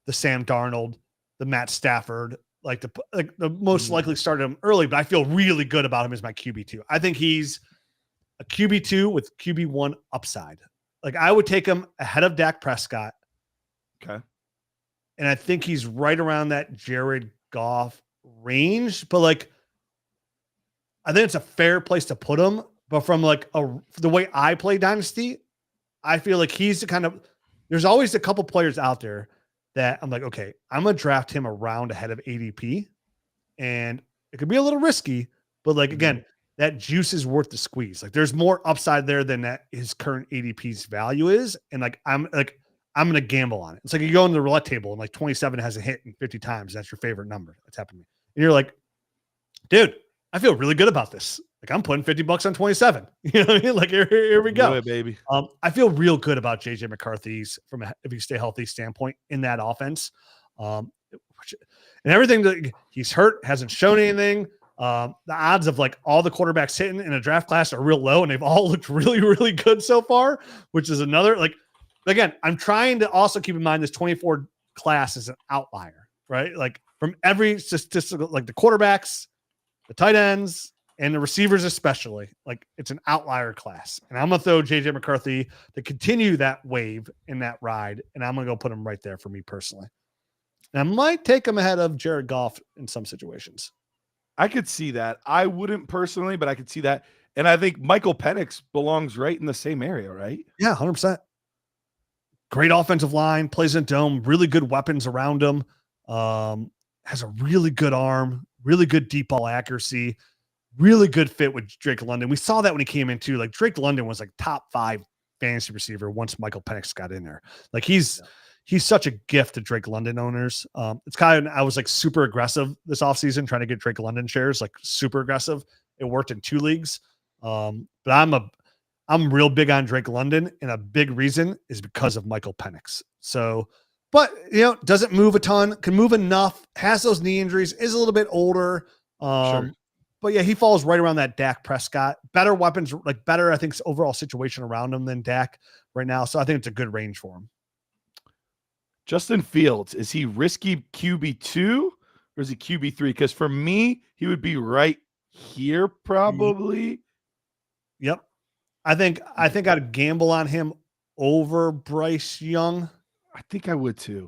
the Sam Darnold, the Matt Stafford, like the most likely started him early, but I feel really good about him as my QB2. I think he's a QB2 with QB1 upside. Like I would take him ahead of Dak Prescott. Okay. And I think he's right around that Jared Goff range, but like, I think it's a fair place to put him. But from like the way I play Dynasty, I feel like he's the kind of, there's always a couple players out there that I'm like, okay, I'm going to draft him around ahead of ADP. And it could be a little risky, but like, again, that juice is worth the squeeze. Like there's more upside there than that his current ADP's value is. And like, I'm going to gamble on it. It's like you go on the roulette table and like 27 has a hit in 50 times. That's your favorite number. That's happened to me. And you're like, dude, I feel really good about this. Like I'm putting $50 on 27. You know what I mean? Like here we go, baby. I feel real good about JJ McCarthy's from if you stay healthy standpoint in that offense. And everything that he's hurt, hasn't shown anything. The odds of like all the quarterbacks hitting in a draft class are real low, and they've all looked really, really good so far, which is another like. Again, I'm trying to also keep in mind this 24 class is an outlier, right? Like from every statistical, like the quarterbacks, the tight ends, and the receivers especially, like it's an outlier class. And I'm going to throw JJ McCarthy to continue that wave in that ride, and I'm going to go put him right there for me personally. And I might take him ahead of Jared Goff in some situations. I could see that. I wouldn't personally, but I could see that. And I think Michael Penix belongs right in the same area, right? Yeah, 100%. Great offensive line, plays in dome, really good weapons around him. Has a really good arm, really good deep ball accuracy, really good fit with Drake London. We saw that when he came in too. Like Drake London was like top 5 fantasy receiver once Michael Penix got in there. Like he's such a gift to Drake London owners. It's kind of, I was like super aggressive this offseason trying to get Drake London shares, like super aggressive. It worked in 2 leagues. But I'm real big on Drake London, and a big reason is because of Michael Penix. So, but doesn't move a ton, can move enough, has those knee injuries, is a little bit older. Sure. But yeah, he falls right around that Dak Prescott. Better weapons, like better, I think, overall situation around him than Dak right now. So I think it's a good range for him. Justin Fields, is he risky QB2 or is he QB3? Because for me, he would be right here probably. Yep. I think I'd gamble on him over Bryce Young. I think I would too.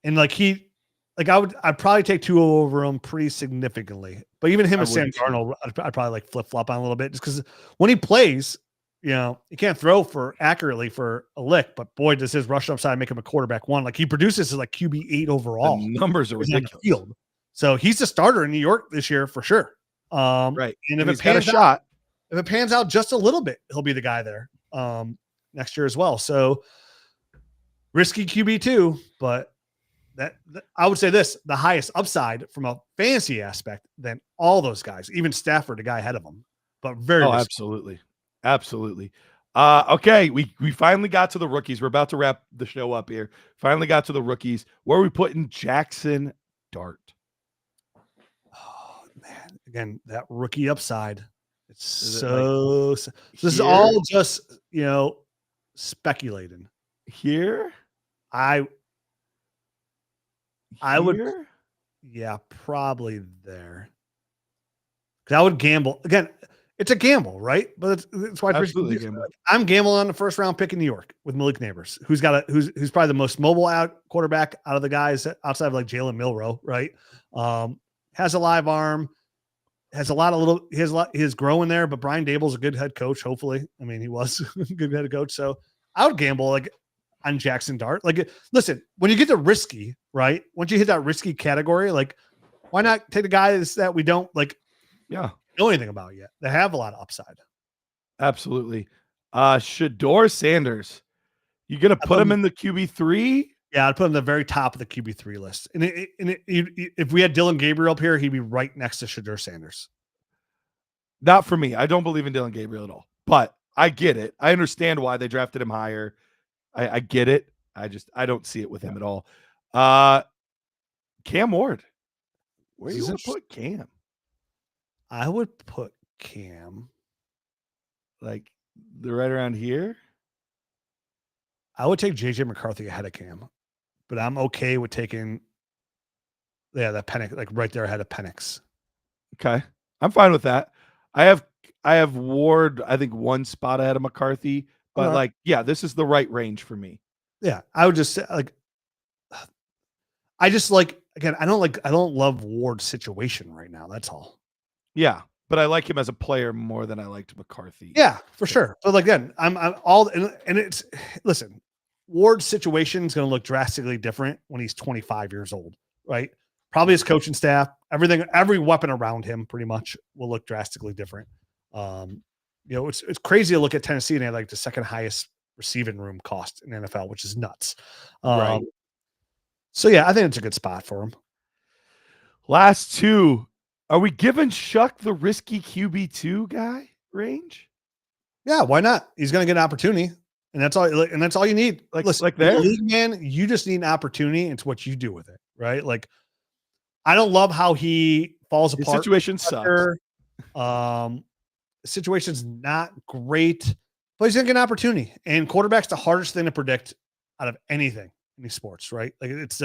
And like I'd probably take 2 over him pretty significantly. But even him and Sam Darnold, I'd probably like flip flop on a little bit just because when he plays, he can't throw accurately for a lick, but boy, does his rush upside make him a quarterback 1. Like he produces as like QB8 overall. The numbers are ridiculous. Field. So he's a starter in New York this year for sure. Right. And if he's got a shot. If it pans out just a little bit, he'll be the guy there next year as well. So risky QB2, but that I would say this, the highest upside from a fantasy aspect than all those guys, even Stafford, the guy ahead of him, but very risky. Absolutely. Absolutely. Okay. We finally got to the rookies. We're about to wrap the show up here. Finally got to the rookies. Where are we putting Jackson Dart? Oh man. Again, that rookie upside. This here? Is all just, speculating Here. I would, yeah, probably there. Cause I would gamble again. it's a gamble, right? But it's why Absolutely gamble. I'm gambling on the first round pick in New York with Malik Neighbors, who's probably the most mobile quarterback out of the guys outside of like Jalen Milroe, right? Has a live arm, has growing there, but Brian Dable's a good head coach. Hopefully. I mean, he was a good head coach. So I would gamble like on Jackson Dart. Like, listen, when you get to risky, right? Once you hit that risky category, like, why not take the guys that we don't like know anything about yet? They have a lot of upside. Absolutely. Shador Sanders. You gonna put him in the QB3? Yeah, I'd put him at the very top of the QB3 list. And if we had Dylan Gabriel up here, he'd be right next to Shador Sanders. Not for me. I don't believe in Dylan Gabriel at all. But I get it. I understand why they drafted him higher. I get it. I don't see it with him at all. Cam Ward. Where do you want to put Cam? I would put Cam like right around here. I would take JJ McCarthy ahead of Cam, but I'm okay with taking that Penix, like right there ahead of Penix. Okay. I'm fine with that. I have Ward, I think, one spot ahead of McCarthy, but this is the right range for me. Yeah. I would just say again, I don't love Ward's situation right now. That's all. Yeah. But I like him as a player more than I liked McCarthy. Yeah, for sure. But again, I'm all, and it's, listen, Ward's situation is going to look drastically different when he's 25 years old, right? Probably his coaching staff, every weapon around him pretty much will look drastically different. It's crazy to look at Tennessee and they have like the second highest receiving room cost in the NFL, which is nuts. Right. So yeah, I think it's a good spot for him. Last two. Are we giving Shuck the risky QB2 guy range? Yeah, why not? He's going to get an opportunity, and that's all. And that's all you need. Listen, like there, league man, you just need an opportunity. It's what you do with it, right? Like, I don't love how he falls apart. His situation sucks. Situation's not great, but he's going to get an opportunity. And quarterback's the hardest thing to predict out of anything in these sports, right? Like it's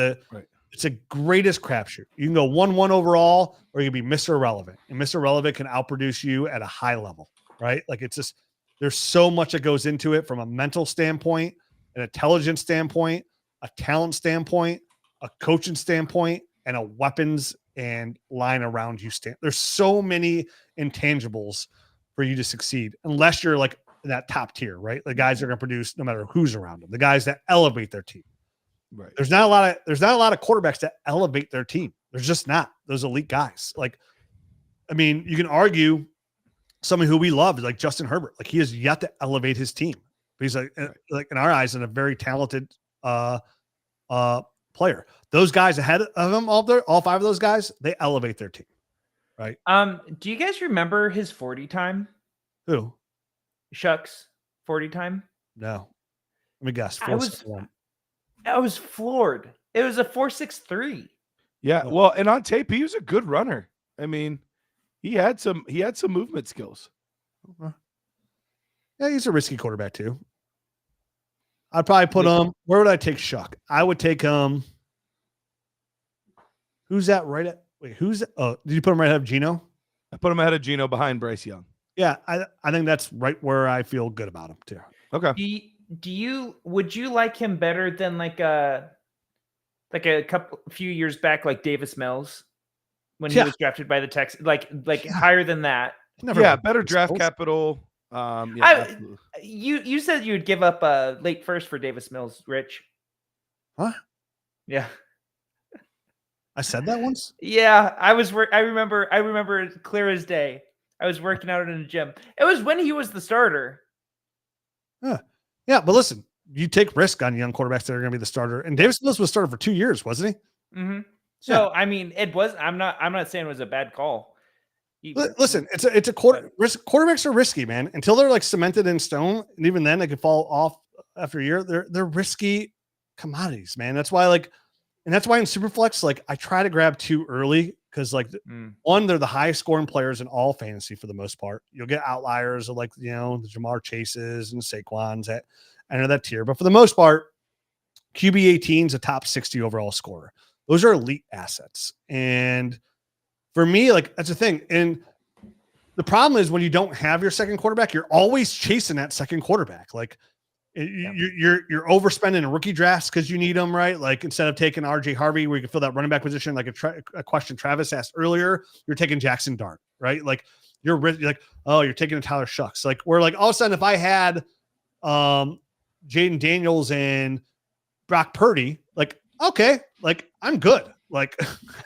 the greatest crapshoot. You can go 1-1 overall, or you can be Mr. Irrelevant. And Mr. Irrelevant can outproduce you at a high level, right? Like it's just, there's so much that goes into it from a mental standpoint, an intelligence standpoint, a talent standpoint, a coaching standpoint, and a weapons and line around you stand. There's so many intangibles for you to succeed, unless you're like that top tier, right? The guys that are going to produce no matter who's around them, the guys that elevate their team. Right. There's not a lot of quarterbacks that elevate their team. There's just not those elite guys. Like, I mean, you can argue someone who we love is like Justin Herbert. Like he has yet to elevate his team. But he's like in our eyes, a very talented player. Those guys ahead of him, all five of those guys, they elevate their team. Right. Do you guys remember his 40 time? Who? Shucks 40 time? No. Let me guess. I was floored. It was a 4.63. Yeah. Well, and on tape, he was a good runner. I mean, he had some movement skills. Yeah, he's a risky quarterback too. I'd probably put him. Where would I take Shuck? I would take him. Who's that right at? Wait, who's? Oh, did you put him right ahead of Geno? I put him ahead of Geno behind Bryce Young. Yeah, I think that's right where I feel good about him too. Okay. Would you like him better than like a few years back, like Davis Mills when he was drafted by the Texans, like higher than that? Better draft capital. You said you would give up a late first for Davis Mills, Rich. Huh? Yeah. I said that once? Yeah, I remember it clear as day. I was working out in the gym. It was when he was the starter. Yeah, but listen, you take risk on young quarterbacks that are going to be the starter. And Davis Mills was started for 2 years, wasn't he? Mm-hmm. So I mean, it was. I'm not saying it was a bad call. Listen, it's a quarterbacks are risky, man. Until they're like cemented in stone, and even then they could fall off after a year. They're risky commodities, man. That's why in Superflex, I try to grab too early because one, they're the highest scoring players in all fantasy for the most part. You'll get outliers of the Jamar Chases and Saquons that enter that tier, but for the most part, QB 18 is a top 60 overall scorer. Those are elite assets, and for me, that's the thing. And the problem is when you don't have your second quarterback, you're always chasing that second quarterback. Like you're overspending in rookie drafts because you need them, right? Like instead of taking RJ Harvey, where you can fill that running back position, like a question Travis asked earlier, you're taking Jackson Dart, right? Like you're like, oh, you're taking a Tyler Shucks. Like we're like all of a sudden, if I had Jaden Daniels and Brock Purdy, like, okay, like I'm good. Like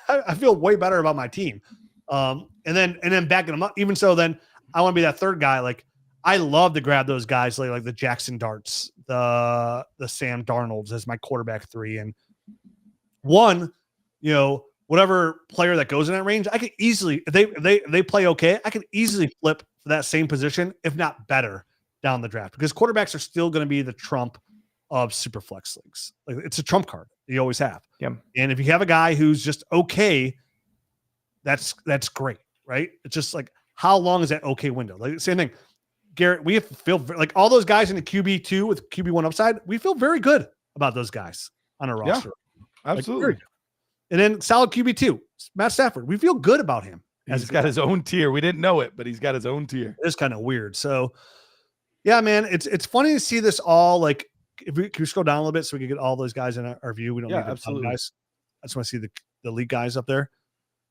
I feel way better about my team. And then backing them up. Even so, then I want to be that third guy. Like I love to grab those guys like the Jackson Darts, the Sam Darnolds as my quarterback 3. And one, whatever player that goes in that range, I could easily, if they play okay, I could easily flip for that same position, if not better, down the draft, because quarterbacks are still going to be the trump of Superflex leagues. Like it's a trump card. You always have. Yeah. And if you have a guy who's just okay, that's great, right? It's just like, how long is that okay window? Like same thing, Garrett, we feel like all those guys in the QB2 with QB1 upside, we feel very good about those guys on our roster. Yeah, absolutely. And then solid QB2, Matt Stafford, we feel good about him. He's got his own tier. We didn't know it, but he's got his own tier. It's kind of weird. So yeah, man, it's funny to see this all. Like if we can scroll down a little bit so we can get all those guys in our view. We don't need absolutely guys. I just want to see the elite guys up there.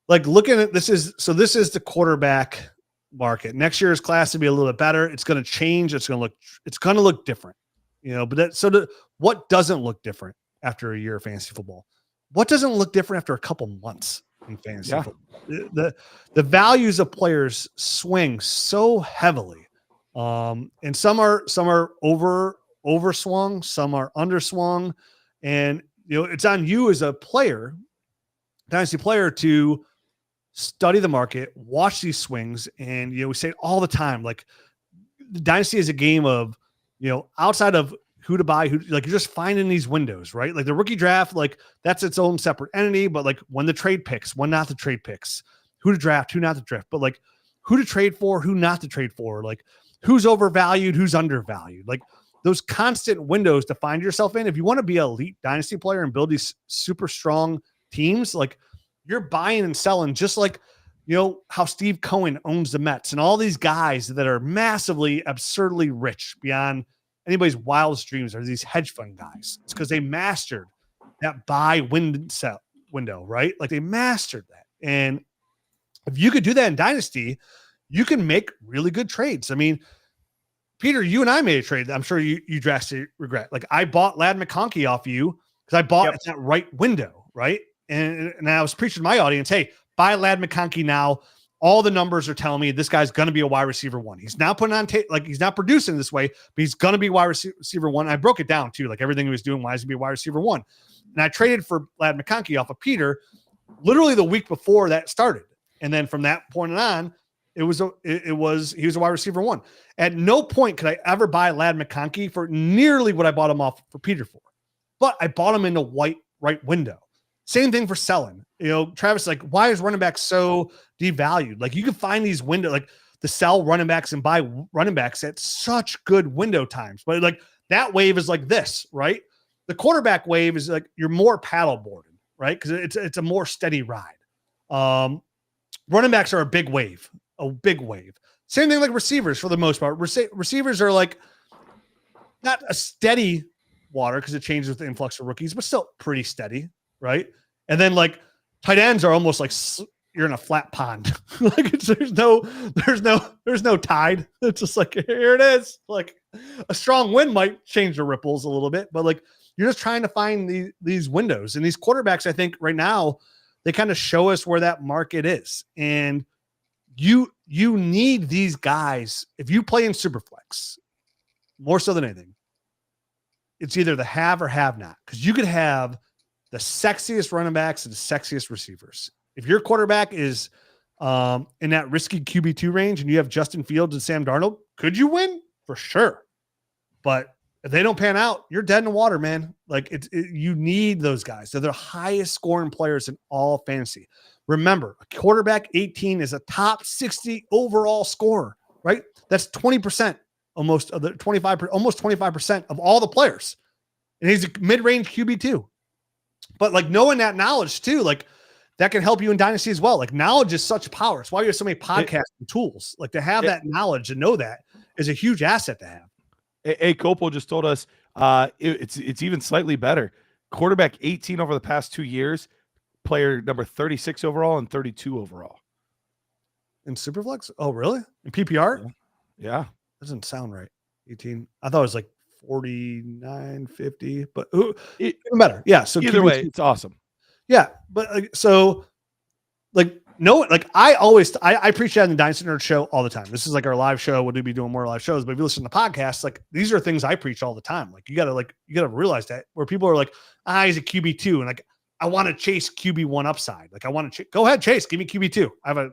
Like looking at this is the quarterback market. Next year's class will be a little bit better. It's going to change. It's going to look different, but what doesn't look different after a year of fantasy football? What doesn't look different after a couple months in fantasy football? The values of players swing so heavily. And some are overswung, some are underswung, and it's on you as a player, dynasty player, to study the market, watch these swings. And, we say it all the time, like the dynasty is a game of, outside of who to buy, you're just finding these windows, right? Like the rookie draft, like that's its own separate entity, but like when the trade picks, when not to trade picks, who to draft, who not to draft, but like who to trade for, who not to trade for, like who's overvalued, who's undervalued, like those constant windows to find yourself in. If you want to be an elite dynasty player and build these super strong teams, like you're buying and selling, just like, how Steve Cohen owns the Mets and all these guys that are massively, absurdly rich beyond anybody's wildest dreams are these hedge fund guys. It's because they mastered that buy sell window, right? Like they mastered that. And if you could do that in dynasty, you can make really good trades. I mean, Peter, you and I made a trade that I'm sure you drastically regret. Like I bought Ladd McConkey off you because I bought at that right window, right? And I was preaching to my audience, hey, buy Ladd McConkey now. All the numbers are telling me this guy's going to be a wide receiver 1. He's not putting on tape, like he's not producing this way, but he's going to be wide receiver 1. And I broke it down too, like everything he was doing, why is he be a wide receiver 1? And I traded for Ladd McConkey off of Peter literally the week before that started. And then from that point on, he was a wide receiver 1. At no point could I ever buy Ladd McConkey for nearly what I bought him off for Peter for, but I bought him in the right window. Same thing for selling. Travis, like, why is running back so devalued? Like you can find these windows, like the sell running backs and buy running backs at such good window times. But like that wave is like this, right? The quarterback wave is like you're more paddle boarded, right? Because it's a more steady ride. Running backs are a big wave. Same thing like receivers for the most part. Receivers are like not a steady water because it changes with the influx of rookies, but still pretty steady, right? And then like tight ends are almost like you're in a flat pond. Like there's no tide. It's just like, here it is. Like a strong wind might change the ripples a little bit, but like you're just trying to find these windows. And these quarterbacks, I think right now, they kind of show us where that market is. And you need these guys. If you play in Superflex, more so than anything, it's either the have or have not, because you could have the sexiest running backs and the sexiest receivers. If your quarterback is in that risky QB2 range and you have Justin Fields and Sam Darnold, could you win? For sure. But if they don't pan out, you're dead in the water, man. Like you need those guys. They're the highest scoring players in all fantasy. Remember, a quarterback 18 is a top 60 overall scorer, right? That's 20%, almost 25% of all the players. And he's a mid-range QB2. But like knowing that knowledge too, like that can help you in Dynasty as well. Like knowledge is such power. It's why you have so many podcasts and tools. Like to have that knowledge and know that is a huge asset to have. A Copel just told us it's even slightly better. Quarterback 18 over the past 2 years, player number 36 overall and 32 overall. In Superflex? Oh, really? In PPR? Yeah. Doesn't sound right. 18. I thought it was like 49, 50, but even better. Yeah. So either way, it's awesome. Yeah. But I preach that in the Dynasty Nerd show all the time. This is like our live show. We'll be doing more live shows, but if you listen to the podcast, like these are things I preach all the time. Like you gotta realize that where people are like, he's a QB2. And like, I want to chase QB1 upside. Like I want to go ahead, chase, give me QB2. I have an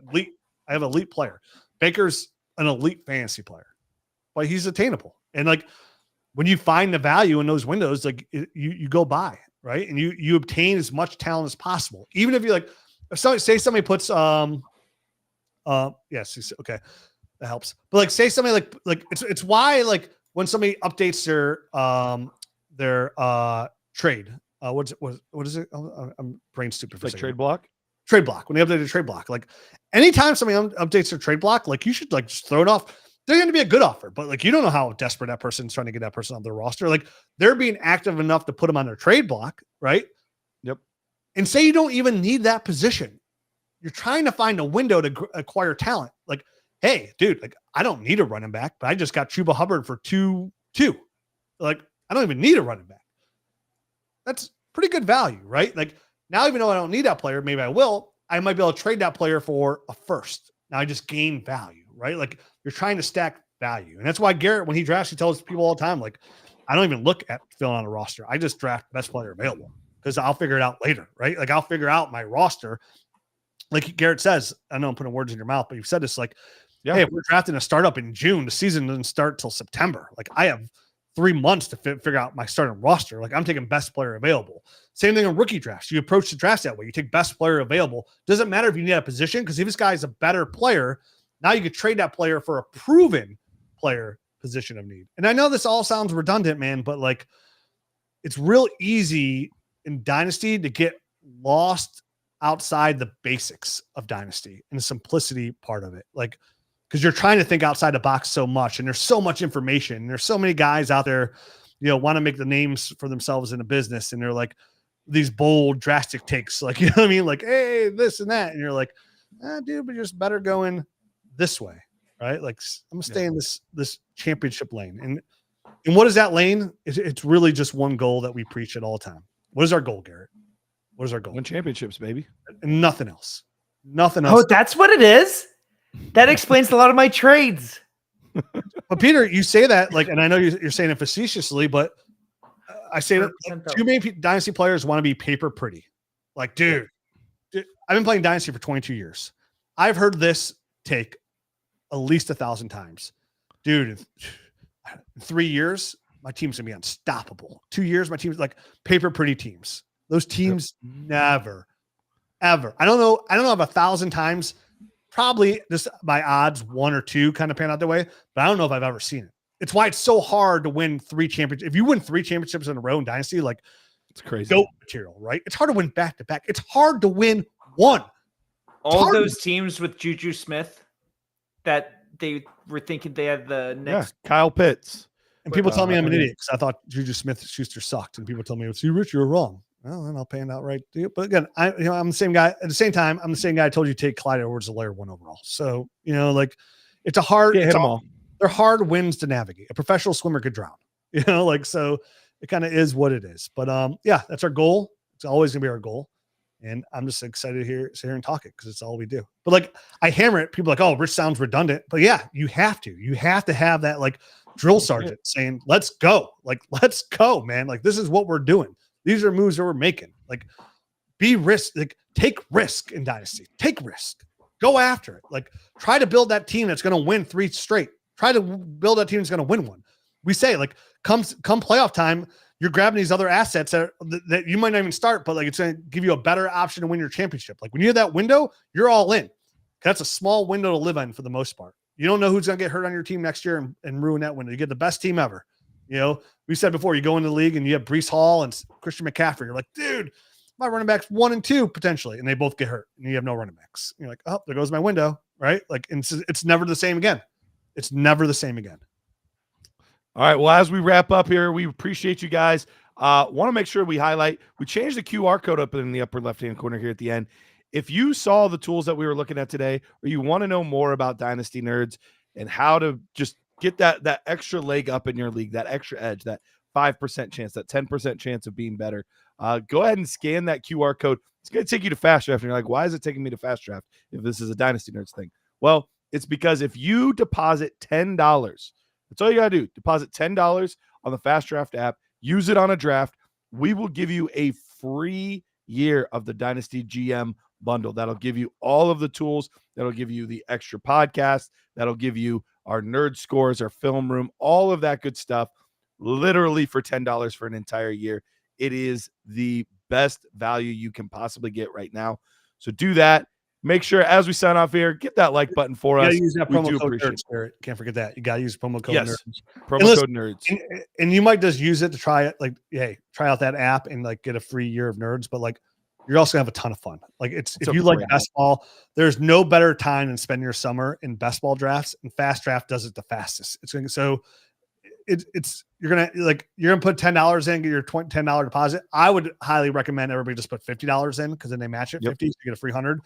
elite player. Baker's an elite fantasy player, but he's attainable. And like, when you find the value in those windows, like you go buy, right? And you obtain as much talent as possible. Even if you like, if somebody puts, yes, okay, that helps. But like, say somebody like it's why like when somebody updates their trade, what is it? I'm brain stupid for like trade block. Trade block. When they update a trade block, like anytime somebody updates their trade block, like you should like just throw it off. They're going to be a good offer, but like you don't know how desperate that person's trying to get that person on their roster. Like they're being active enough to put them on their trade block, right? Yep. And say you don't even need that position. You're trying to find a window to acquire talent. Like, hey, dude, like I don't need a running back, but I just got Chuba Hubbard for 2-2. Like I don't even need a running back. That's pretty good value, right? Like now, even though I don't need that player, maybe I will. I might be able to trade that player for a first. Now I just gain value, right? Like you're trying to stack value. And that's why Garrett, when he drafts, he tells people all the time, like, I don't even look at filling out a roster. I just draft best player available because I'll figure it out later, right? Like I'll figure out my roster. Like Garrett says, I know I'm putting words in your mouth, but you've said this like, hey, if we're drafting a startup in June, the season doesn't start till September. Like I have 3 months to figure out my starting roster. Like I'm taking best player available. Same thing in rookie drafts. You approach the drafts that way. You take best player available. Doesn't matter if you need a position because if this guy's a better player, now you could trade that player for a proven player position of need. And I know this all sounds redundant, man, but like it's real easy in Dynasty to get lost outside the basics of Dynasty and the simplicity part of it. Like, because you're trying to think outside the box so much and there's so much information. And there's so many guys out there, want to make the names for themselves in a business. And they're like these bold, drastic takes, like, you know what I mean? Like, hey, this and that. And you're like, dude, but you're just better going this way, right? Like I'm gonna stay in this championship lane. And what is that lane? It's really just one goal that we preach at all time. What is our goal, Garrett? What is our goal? Win championships, baby. And nothing else. Nothing else. Oh, that's what it is? That explains a lot of my trades. But Peter, you say that like, and I know you're saying it facetiously, but I say that like, too many Dynasty players want to be paper pretty. Like, dude, I've been playing Dynasty for 22 years. I've heard this take at least 1,000 times. Dude, in 3 years, my team's gonna be unstoppable. 2 years, my team's like paper pretty teams. Those teams never, ever. I don't know if 1,000 times, probably just by odds, 1 or 2 kind of pan out the way, but I don't know if I've ever seen it. It's why it's so hard to win 3 championships. If you win 3 championships in a row in Dynasty, like it's crazy. Goat material, right? It's hard to win back to back. It's hard to win one. All those teams with Juju Smith that they were thinking they had the next. Yeah, Kyle Pitts. And people tell me I'm an idiot because I thought Juju Smith-Schuster sucked. And people tell me, see, Rich, you're wrong. Well, then I'll pay it outright to you. But again, I'm the same guy. At the same time, I'm the same guy I told you to take Clyde Edwards-Helaire 1 overall. So, like it's a hard. Can't hit them all. They're hard winds to navigate. A professional swimmer could drown. So it kind of is what it is. But yeah, that's our goal. It's always gonna be our goal. And I'm just excited to sit here and talk it because it's all we do. But like I hammer it, people are like, oh, Rich sounds redundant. But yeah, you have to have that like drill sergeant saying, let's go. Like, let's go, man. Like, this is what we're doing. These are moves that we're making. Like, be risk, like take risk in Dynasty. Take risk. Go after it. Like, try to build that team that's going to win 3 straight. Try to build that team that's going to win 1. We say, like, come playoff time, you're grabbing these other assets that you might not even start, but like it's going to give you a better option to win your championship. Like when you have that window, you're all in. That's a small window to live in for the most part. You don't know who's going to get hurt on your team next year and ruin that window. You get the best team ever. We said before, you go into the league and you have Breece Hall and Christian McCaffrey. You're like, dude, my running backs 1 and 2 potentially, and they both get hurt, and you have no running backs. And you're like, oh, there goes my window, right? Like, and it's never the same again. It's never the same again. All right. Well, as we wrap up here, we appreciate you guys. Want to make sure we highlight, we changed the QR code up in the upper left-hand corner here at the end. If you saw the tools that we were looking at today, or you want to know more about Dynasty Nerds and how to just get that extra leg up in your league, that extra edge, that 5% chance, that 10% chance of being better, go ahead and scan that QR code. It's going to take you to Fast Draft. And you're like, why is it taking me to Fast Draft if this is a Dynasty Nerds thing? Well, it's because if you deposit $10, that's all you got to do. Deposit $10 on the Fast Draft app. Use it on a draft. We will give you a free year of the Dynasty GM bundle. That'll give you all of the tools. That'll give you the extra podcast. That'll give you our nerd scores, our film room, all of that good stuff, literally for $10 for an entire year. It is the best value you can possibly get right now. So do that. Make sure as we sign off here, get that like button for us. Use that we promo do code appreciate nerds, Garrett. Can't forget that. You got to use promo code Yes. nerds. Promo code nerds. And you might just use it to try it. Like, hey, try out that app and like get a free year of nerds. But like, you're also gonna have a ton of fun. Like, if you like best ball, there's no better time than spending your summer in best ball drafts. And Fast Draft does it the fastest. You're gonna put $10 in, get your $10 deposit. I would highly recommend everybody just put $50 in, because then they match it 50, so you get a free 100.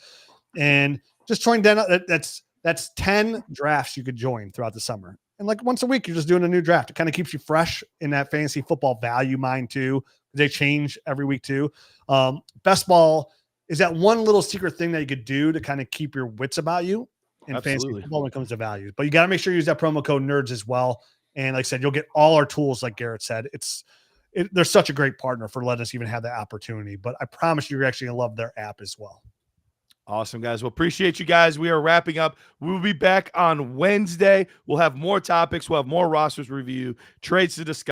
And just join that's 10 drafts you could join throughout the summer. And like once a week, you're just doing a new draft. It kind of keeps you fresh in that fantasy football value mind too. They change every week too. Best ball is that one little secret thing that you could do to kind of keep your wits about you in fantasy football when it comes to values. But you got to make sure you use that promo code nerds as well. And like I said, you'll get all our tools, like Garrett said. They're such a great partner for letting us even have that opportunity. But I promise you're actually going to love their app as well. Awesome, guys. Well, appreciate you guys. We are wrapping up. We'll be back on Wednesday. We'll have more topics. We'll have more rosters review, trades to discuss.